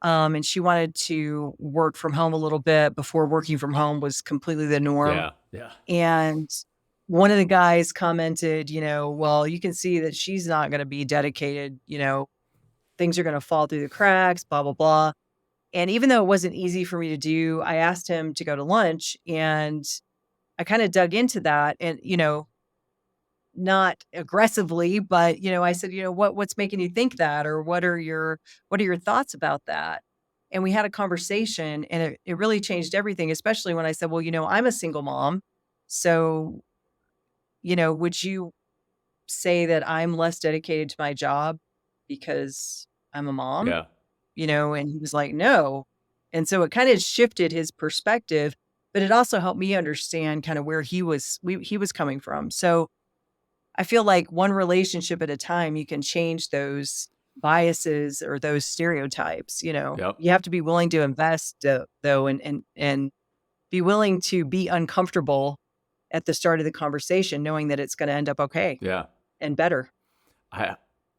[SPEAKER 2] and she wanted to work from home a little bit before working from home was completely the norm,
[SPEAKER 1] Yeah. Yeah.
[SPEAKER 2] and one of the guys commented, "Well, you can see that she's not gonna be dedicated, things are gonna fall through the cracks, blah, blah, blah." And even though it wasn't easy for me to do, I asked him to go to lunch and I kind of dug into that and, not aggressively, but, I said, what's making you think that? Or what are your thoughts about that? And we had a conversation and it really changed everything, especially when I said, well, I'm a single mom. So, would you say that I'm less dedicated to my job because I'm a mom?
[SPEAKER 1] Yeah.
[SPEAKER 2] And he was like, "No." And so it kinda shifted his perspective, but it also helped me understand kinda where he was coming from. So, I feel like one relationship at a time, you can change those biases or those stereotypes, you know?
[SPEAKER 1] Yep.
[SPEAKER 2] You have to be willing to invest, though, and be willing to be uncomfortable at the start of the conversation, knowing that it's gonna end up okay
[SPEAKER 1] Yeah.
[SPEAKER 2] and better.
[SPEAKER 1] I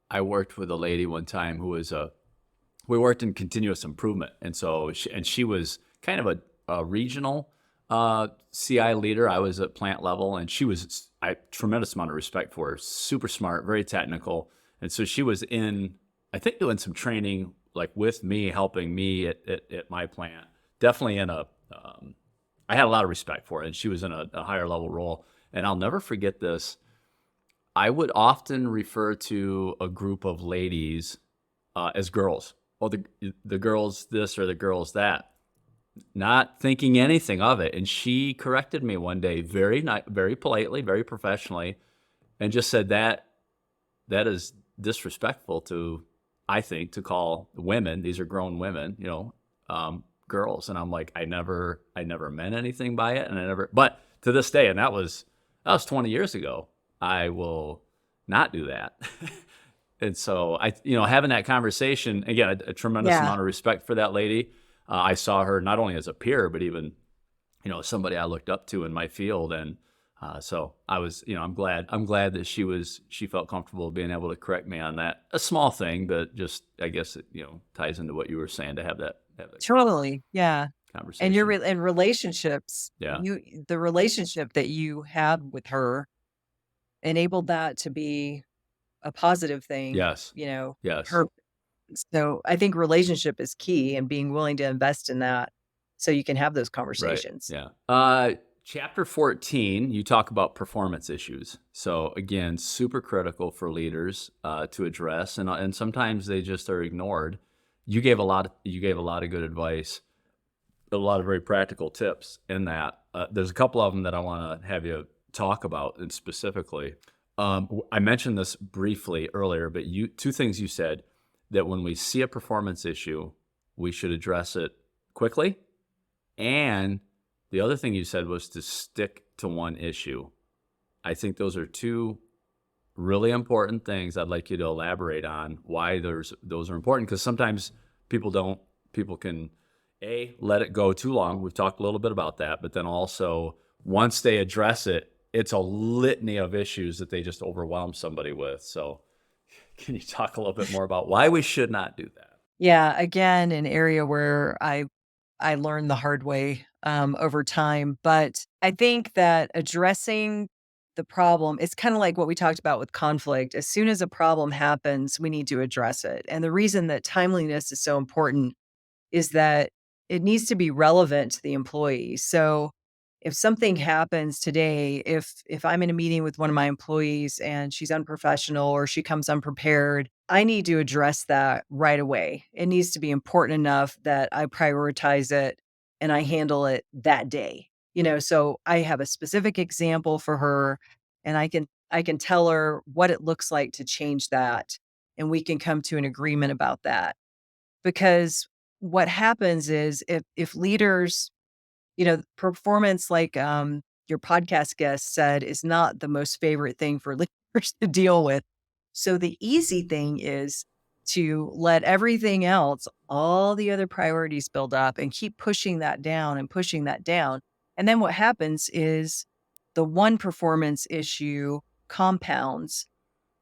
[SPEAKER 1] I worked with a lady one time who was a we worked in continuous improvement, and so she was kind of a regional CI leader. I was at plant level, and she was I tremendous amount of respect for her. Super smart, very technical, and so she was in I think doing some training like with me, helping me at my plant. Definitely in a I had a lot of respect for her, and she was in a higher level role. And I'll never forget this. I would often refer to a group of ladies as girls. Oh, the girls this or the girls that, not thinking anything of it. And she corrected me one day, very politely, very professionally, and just said that is disrespectful to, I think, to call women. These are grown women, girls. And I'm like, I never meant anything by it, and I never. But to this day, and that was 20 years ago. I will not do that. And so having that conversation again, a tremendous
[SPEAKER 2] Yeah.
[SPEAKER 1] amount of respect for that lady. I saw her not only as a peer, but even somebody I looked up to in my field, and so I was I'm glad that she felt comfortable being able to correct me on that. A small thing, but just I guess it ties into what you were saying to have that
[SPEAKER 2] Totally, yeah. And your
[SPEAKER 1] conversation.
[SPEAKER 2] re and relationships,
[SPEAKER 1] Yeah.
[SPEAKER 2] the relationship that you had with her enabled that to be a positive thing,
[SPEAKER 1] Yes. Yes.
[SPEAKER 2] her so I think relationship is key and being willing to invest in that so you can have those
[SPEAKER 1] Right.
[SPEAKER 2] conversations.
[SPEAKER 1] Yeah. Chapter 14, you talk about performance issues. So again, super critical for leaders to address, and sometimes they just are ignored. You gave a lot of good advice, a lot of very practical tips in that. There's a couple of them that I want to have you talk about, and specifically, I mentioned this briefly earlier, but two things you said that when we see a performance issue, we should address it quickly, and the other thing you said was to stick to one issue. I think those are two really important things I'd like you to elaborate on why those are important, because sometimes people can let it go too long. We've talked a little bit about that, but then also once they address it, it's a litany of issues that they just overwhelm somebody with. So can you talk a little bit more about why we should not do that?
[SPEAKER 2] Yeah, again, an area where I learned the hard way, over time, but I think that addressing the problem it's kinda like what we talked about with conflict. As soon as a problem happens, we need to address it, and the reason that timeliness is so important is that it needs to be relevant to the employee. So if something happens today, if I'm in a meeting with one of my employees and she's unprofessional or she comes unprepared, I need to address that right away. It needs to be important enough that I prioritize it and I handle it that day. So I have a specific example for her, and I can tell her what it looks like to change that, and we can come to an agreement about that. Because what happens is if leaders, performance, like your podcast guest said, is not the most favorite thing for leaders to deal with. So the easy thing is to let everything else, all the other priorities build up and keep pushing that down and pushing that down. And then what happens is the one performance issue compounds,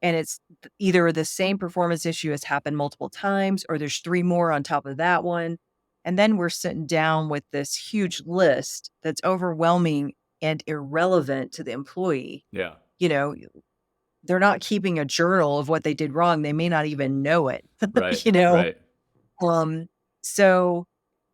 [SPEAKER 2] and it's either the same performance issue has happened multiple times, or there's 3 more on top of that one. And then we're sitting down with this huge list that's overwhelming and irrelevant to the employee.
[SPEAKER 1] Yeah.
[SPEAKER 2] You know, they're not keeping a journal of what they did wrong. They may not even know it,
[SPEAKER 1] Right.
[SPEAKER 2] you know?
[SPEAKER 1] Right.
[SPEAKER 2] Um, so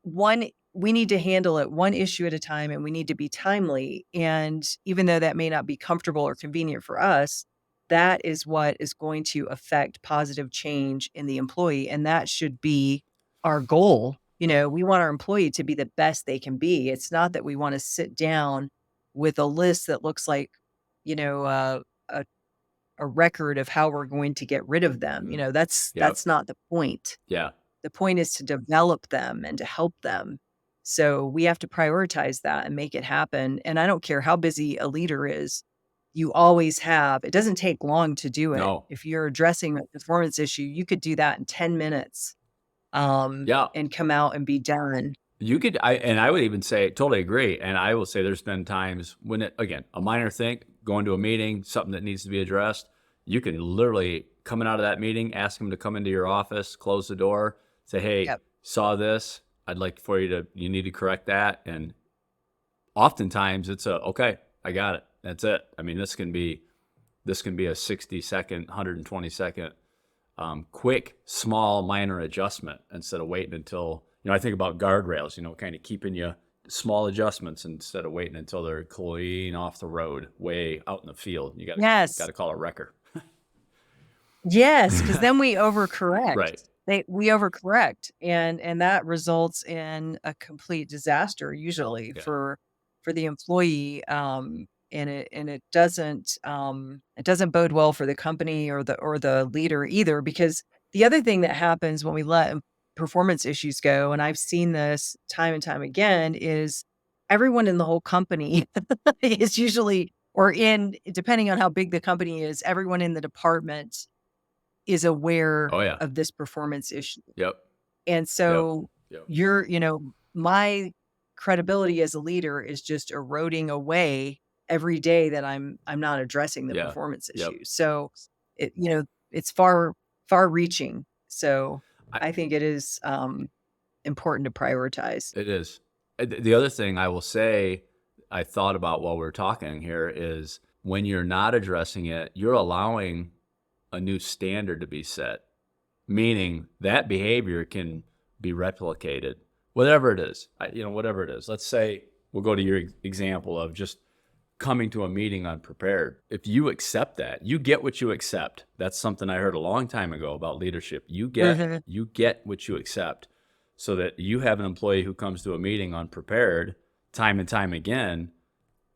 [SPEAKER 2] one we need to handle it one issue at a time, and we need to be timely. And even though that may not be comfortable or convenient for us, that is what is going to affect positive change in the employee. And that should be our goal. We want our employee to be the best they can be. It's not that we want to sit down with a list that looks like, you know, uh, a, a record of how we're going to get rid of them.
[SPEAKER 1] Mhm. Yep.
[SPEAKER 2] That's not the point.
[SPEAKER 1] Yeah.
[SPEAKER 2] The point is to develop them and to help them. So we have to prioritize that and make it happen. And I don't care how busy a leader is, you always have, it doesn't take long to do it.
[SPEAKER 1] No.
[SPEAKER 2] If you're addressing a performance issue, you could do that in 10 minutes,
[SPEAKER 1] Yeah.
[SPEAKER 2] and come out and be done.
[SPEAKER 1] You could, I would even say, totally agree. And I will say there's been times when again, a minor thing, going to a meeting, something that needs to be addressed, you can literally coming out of that meeting, ask them to come into your office, close the door, say, hey,
[SPEAKER 2] Yep.
[SPEAKER 1] saw this. I'd like for you need to correct that. And oftentimes it's okay, I got it. That's it. I mean, this can be a 60-second, 120-second quick, small, minor adjustment instead of waiting until, I think about guardrails, kind of keeping you small adjustments instead of waiting until they're clean off the road, way out in the field. You got
[SPEAKER 2] Yes.
[SPEAKER 1] to call a wrecker.
[SPEAKER 2] Yes, because then we overcorrect.
[SPEAKER 1] Right.
[SPEAKER 2] We overcorrect, and that results in a complete disaster usually
[SPEAKER 1] Yeah.
[SPEAKER 2] for the employee, and it doesn't bode well for the company or the leader either. Because the other thing that happens when we let performance issues go, and I've seen this time and time again, is everyone in the whole company is usually, or in depending on how big the company is, everyone in the department is aware
[SPEAKER 1] Oh yeah.
[SPEAKER 2] of this performance issue.
[SPEAKER 1] Yep.
[SPEAKER 2] And
[SPEAKER 1] Yep.
[SPEAKER 2] so
[SPEAKER 1] Yep.
[SPEAKER 2] my credibility as a leader is just eroding away every day that I'm not addressing the
[SPEAKER 1] Yeah.
[SPEAKER 2] performance
[SPEAKER 1] Yep.
[SPEAKER 2] issue. So it's far reaching. So
[SPEAKER 1] I,
[SPEAKER 2] I think it is important to prioritize.
[SPEAKER 1] it is. The other thing I will say, I thought about while we're talking here is when you're not addressing it, you're allowing a new standard to be set, meaning that behavior can be replicated, whatever it is. Whatever it is. Let's say we'll go to your example of just coming to a meeting unprepared. If you accept that, you get what you accept. That's something I heard a long time ago about leadership. You get
[SPEAKER 2] Mhm.
[SPEAKER 1] you get what you accept. So that you have an employee who comes to a meeting unprepared time and time again,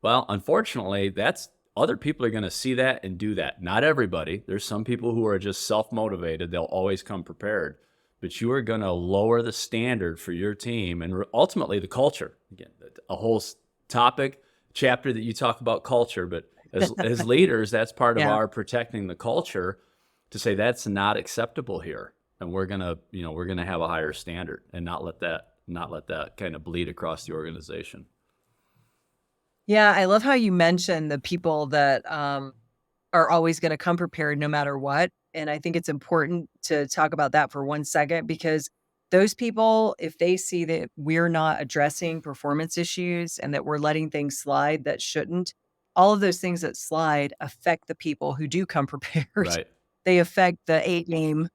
[SPEAKER 1] well, unfortunately, that's other people are going to see that and do that. Not everybody. There's some people who are just self-motivated. They'll always come prepared. But you are going to lower the standard for your team and ultimately the culture. Again, a whole topic, chapter that you talk about culture, but as leaders, that's part of
[SPEAKER 2] Yeah.
[SPEAKER 1] our protecting the culture to say that's not acceptable here. And we're going to have a higher standard and not let that kind of bleed across the organization.
[SPEAKER 2] Yeah, I love how you mentioned the people that are always going to come prepared no matter what. And I think it's important to talk about that for 1 second, because those people, if they see that we're not addressing performance issues and that we're letting things slide that shouldn't, all of those things that slide affect the people who do come prepared.
[SPEAKER 1] Right.
[SPEAKER 2] They affect the 8 game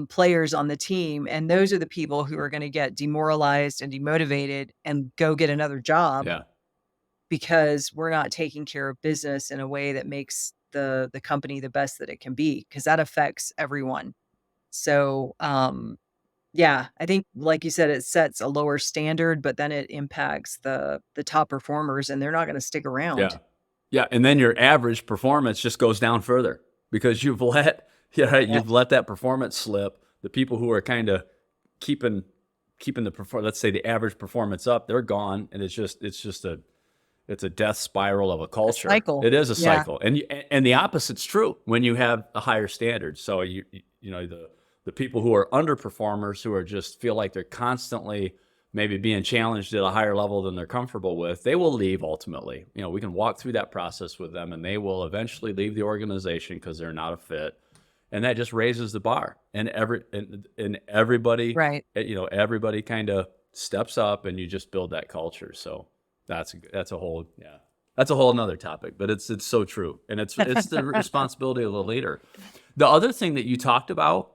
[SPEAKER 2] players on the team. And those are the people who are going to get demoralized and demotivated and go get another job
[SPEAKER 1] Yeah.
[SPEAKER 2] because we're not taking care of business in a way that makes the company the best that it can be, because that affects everyone. So Yeah, I think, like you said, it sets a lower standard, but then it impacts the top performers, and they're not gonna stick around.
[SPEAKER 1] Yeah. Yeah, and then your average performance just goes down further because you've let yeah, right,
[SPEAKER 2] Yeah,
[SPEAKER 1] you've let that performance slip. The people who are kinda keeping keeping the let's say the average performance up, they're gone, and it's just a death spiral of a
[SPEAKER 2] a
[SPEAKER 1] culture.
[SPEAKER 2] cycle.
[SPEAKER 1] It is a
[SPEAKER 2] Yeah,
[SPEAKER 1] cycle, and the opposite's true when you have a higher standard. So the people who are underperformers who are just feel like they're constantly maybe being challenged at a higher level than they're comfortable with, they will leave ultimately. We can walk through that process with them, and they will eventually leave the organization because they're not a fit, and that just raises the bar. And everybody,
[SPEAKER 2] right.
[SPEAKER 1] everybody kind of steps up, and you just build that culture. So that's a whole yeah. That's a whole another topic, but it's so true. And it's the responsibility of the leader. The other thing that you talked about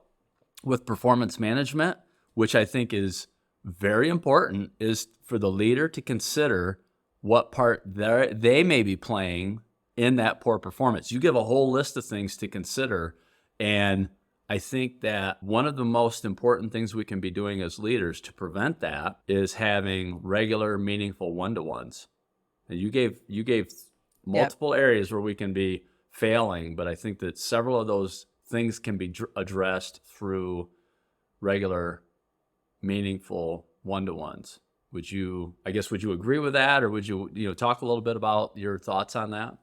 [SPEAKER 1] with performance management, which I think is very important, is for the leader to consider what part they may be playing in that poor performance. You give a whole list of things to consider, and I think that one of the most important things we can be doing as leaders to prevent that is having regular, meaningful one-to-ones. And you gave
[SPEAKER 2] Yep.
[SPEAKER 1] multiple areas where we can be failing, but I think that several of those things can be addressed through regular, meaningful one-to-ones. Would you agree with that, or would you talk a little bit about your thoughts on that?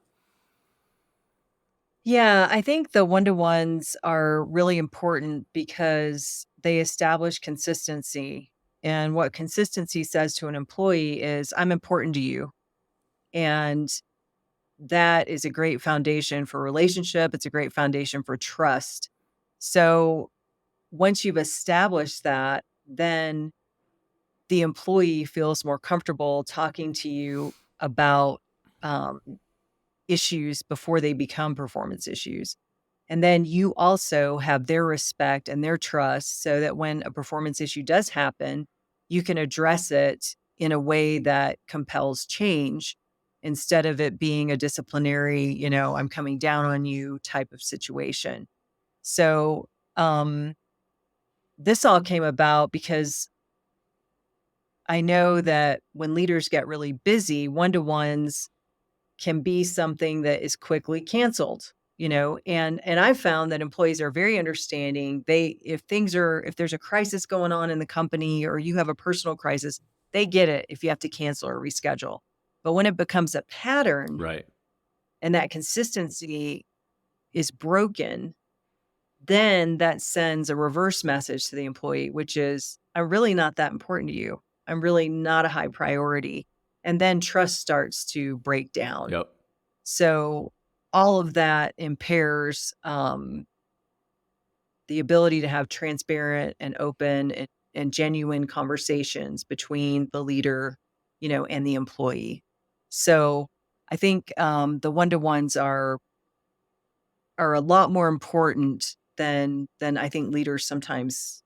[SPEAKER 2] Yeah, I think the one-to-ones are really important because they establish consistency, and what consistency says to an employee is, "I'm important to you," and that is a great foundation for relationship, it's a great foundation for trust. So, once you've established that, then the employee feels more comfortable talking to you about, um, issues before they become performance issues. And then you also have their respect and their trust so that when a performance issue does happen, you can address it in a way that compels change instead of it being a disciplinary, I'm coming down on you type of situation. So, um, this all came about because I know that when leaders get really busy, one to ones can be something that is quickly canceled, and I found that employees are very understanding. If there's a crisis going on in the company or you have a personal crisis, they get it if you have to cancel or reschedule. But when it becomes a pattern
[SPEAKER 1] Right.
[SPEAKER 2] and that consistency is broken, then that sends a reverse message to the employee, which is, I'm really not that important to you. I'm really not a high priority. And then trust starts to break down.
[SPEAKER 1] Yep.
[SPEAKER 2] So all of that impairs the ability to have transparent and open and genuine conversations between the leader, and the employee. So I think the one to ones are a lot more important than I think leaders sometimes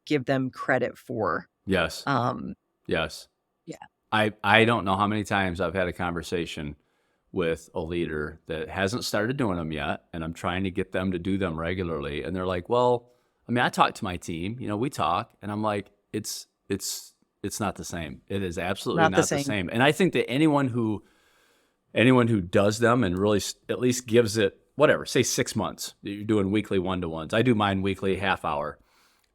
[SPEAKER 2] give them credit for.
[SPEAKER 1] Yes.
[SPEAKER 2] Um,
[SPEAKER 1] Yes.
[SPEAKER 2] yeah,
[SPEAKER 1] I don't know how many times I've had a conversation with a leader that hasn't started doing them yet, and I'm trying to get them to do them regularly, and they're like, "Well, I mean, I talk to my team, we talk," and I'm like, "It's not the same. It is absolutely
[SPEAKER 2] not the
[SPEAKER 1] not the
[SPEAKER 2] same.
[SPEAKER 1] same." And I think that anyone who does them and really at least gives it whatever, say 6 months, that you're doing weekly one-to-ones. I do mine weekly, half hour,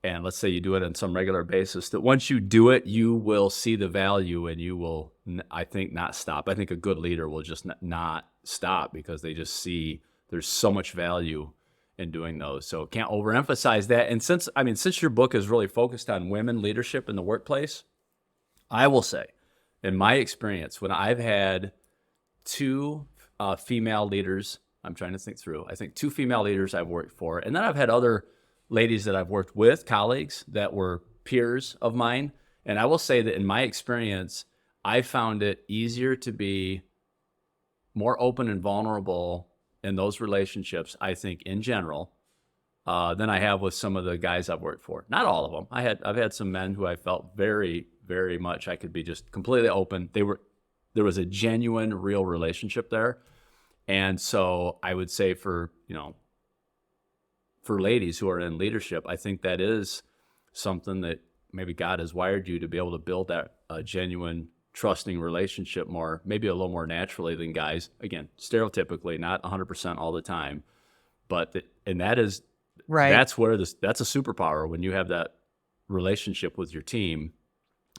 [SPEAKER 1] and let's say you do it on some regular basis, that once you do it, you will see the value, and you will, I think, not stop. I think a good leader will just not stop because they just see there's so much value in doing those. So can't overemphasize that. And since your book is really focused on women leadership in the workplace, I will say, in my experience, when I've had two female leaders. I'm trying to think through. I think two female leaders I've worked for, and then I've had other ladies that I've worked with, colleagues that were peers of mine. And I will say that in my experience, I found it easier to be more open and vulnerable in those relationships, I think, in general, than I have with some of the guys I've worked for. Not all of them. I've had some men who I felt very, very much I could be just completely open. There was a genuine, real relationship there. And so I would say for ladies who are in leadership, I think that is something that maybe God has wired you to be able to build that genuine, trusting relationship more, maybe a little more naturally than guys. Again, stereotypically, not 100% all the time, but
[SPEAKER 2] Right.
[SPEAKER 1] that's where that's a superpower when you have that relationship with your team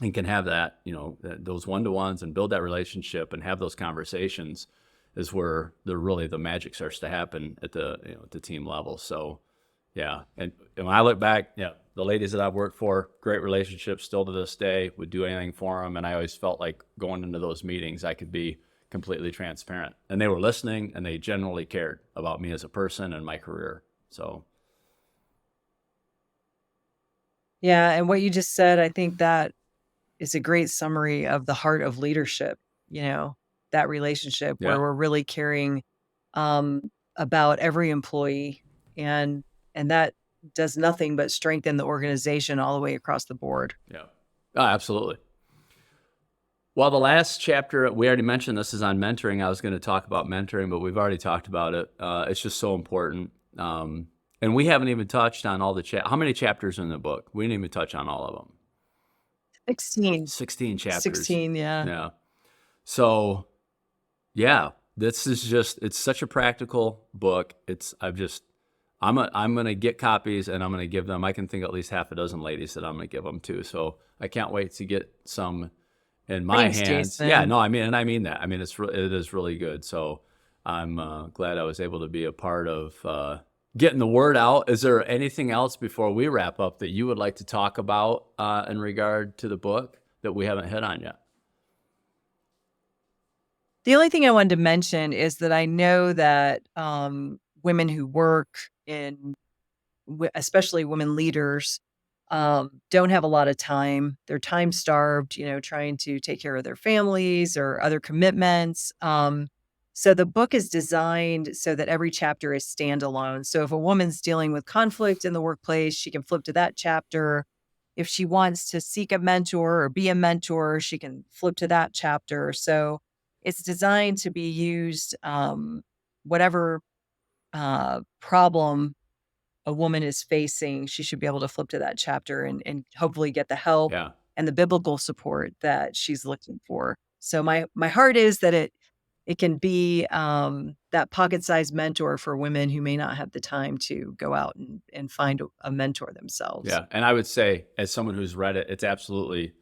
[SPEAKER 1] and can have that, those one-to-ones and build that relationship and have those conversations is where the magic starts to happen at the team level. So yeah. And when I look back, yeah, the ladies that I've worked for, great relationships still to this day, would do anything for them. And I always felt like going into those meetings, I could be completely transparent and they were listening and they genuinely cared about me as a person and my career. So
[SPEAKER 2] Yeah. And what you just said, I think that is a great summary of the heart of leadership, you know, that relationship where
[SPEAKER 1] yeah,
[SPEAKER 2] we're really caring um, about every employee and that does nothing but strengthen the organization all the way across the board.
[SPEAKER 1] yeah. Oh, absolutely. Well, the last chapter, we already mentioned this is on mentoring. I was going to talk about mentoring, but we've already talked about it. It's just so important. And we haven't even touched on all how many chapters are in the book? We didn't even touch on all of them.
[SPEAKER 2] 16.
[SPEAKER 1] 16 chapters.
[SPEAKER 2] 16, yeah.
[SPEAKER 1] Yeah. So, yeah, it's such a practical book. I'm going to get copies and I'm going to give them, I can think at least half a dozen ladies that I'm going to give them to. So I can't wait to get some in my
[SPEAKER 2] Thanks,
[SPEAKER 1] hands. Yeah,
[SPEAKER 2] Jason.
[SPEAKER 1] no, I mean that. I mean, it is really good. So I'm glad I was able to be a part of getting the word out. Is there anything else before we wrap up that you would like to talk about in regard to the book that we haven't hit on yet?
[SPEAKER 2] The only thing I wanted to mention is that I know that women who work in especially women leaders, don't have a lot of time. They're time starved, trying to take care of their families or other commitments. So the book is designed so that every chapter is standalone. So if a woman's dealing with conflict in the workplace, she can flip to that chapter. If she wants to seek a mentor or be a mentor, she can flip to that chapter. So it's designed to be used, whatever problem a woman is facing, she should be able to flip to that chapter and hopefully get the help
[SPEAKER 1] Yeah.
[SPEAKER 2] and the biblical support that she's looking for. So my heart is that it can be that pocket-sized mentor for women who may not have the time to go out and find a mentor themselves.
[SPEAKER 1] Yeah, and I would say, as someone who's read it, it's absolutely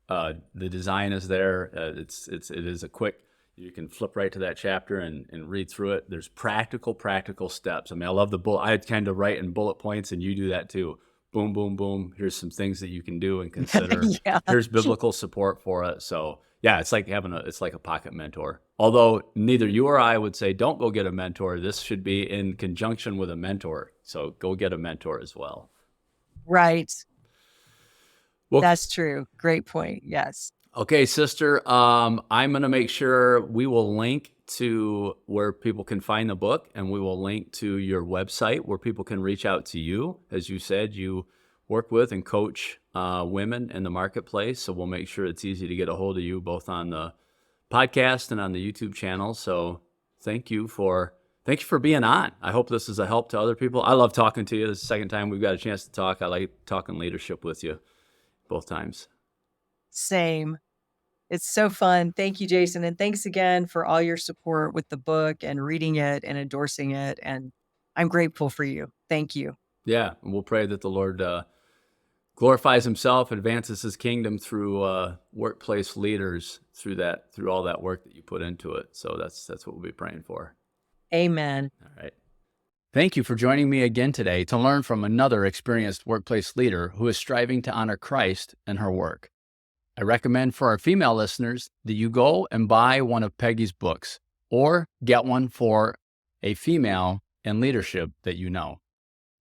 [SPEAKER 1] the design is there. It is a quick. You can flip right to that chapter and read through it. There's practical steps. I mean, I love the bullet. I kind of write in bullet points, and you do that too. Boom, boom, boom. Here's some things that you can do and consider.
[SPEAKER 2] Yeah.
[SPEAKER 1] Here's biblical support for it. So yeah, it's like it's like a pocket mentor. Although neither you or I would say don't go get a mentor. This should be in conjunction with a mentor. So go get a mentor as well.
[SPEAKER 2] Right.
[SPEAKER 1] Well,
[SPEAKER 2] That's true. Great point. Yes.
[SPEAKER 1] okay, sister. I'm going to make sure we will link to where people can find the book, and we will link to your website where people can reach out to you. As you said, you work with and coach women in the marketplace, so we'll make sure it's easy to get a hold of you both on the podcast and on the YouTube channel. So thank you for being on. I hope this is a help to other people. I love talking to you. This is the second time we've got a chance to talk. I like talking leadership with you both times.
[SPEAKER 2] Same. It's so fun. Thank you, Jason. And thanks again for all your support with the book and reading it and endorsing it. And I'm grateful for you. Thank you.
[SPEAKER 1] Yeah, and we'll pray that the Lord glorifies himself, advances his kingdom through workplace leaders, through all that work that you put into it. So that's what we'll be praying for.
[SPEAKER 2] Amen.
[SPEAKER 1] All right. Thank you for joining me again today to learn from another experienced workplace leader who is striving to honor Christ in her work. I recommend for our female listeners that you go and buy one of Peggy's books or get one for a female in leadership that you know.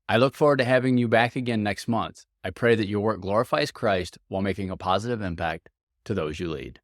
[SPEAKER 1] I look forward to having you back again next month. I pray that your work glorifies Christ while making a positive impact to those you lead.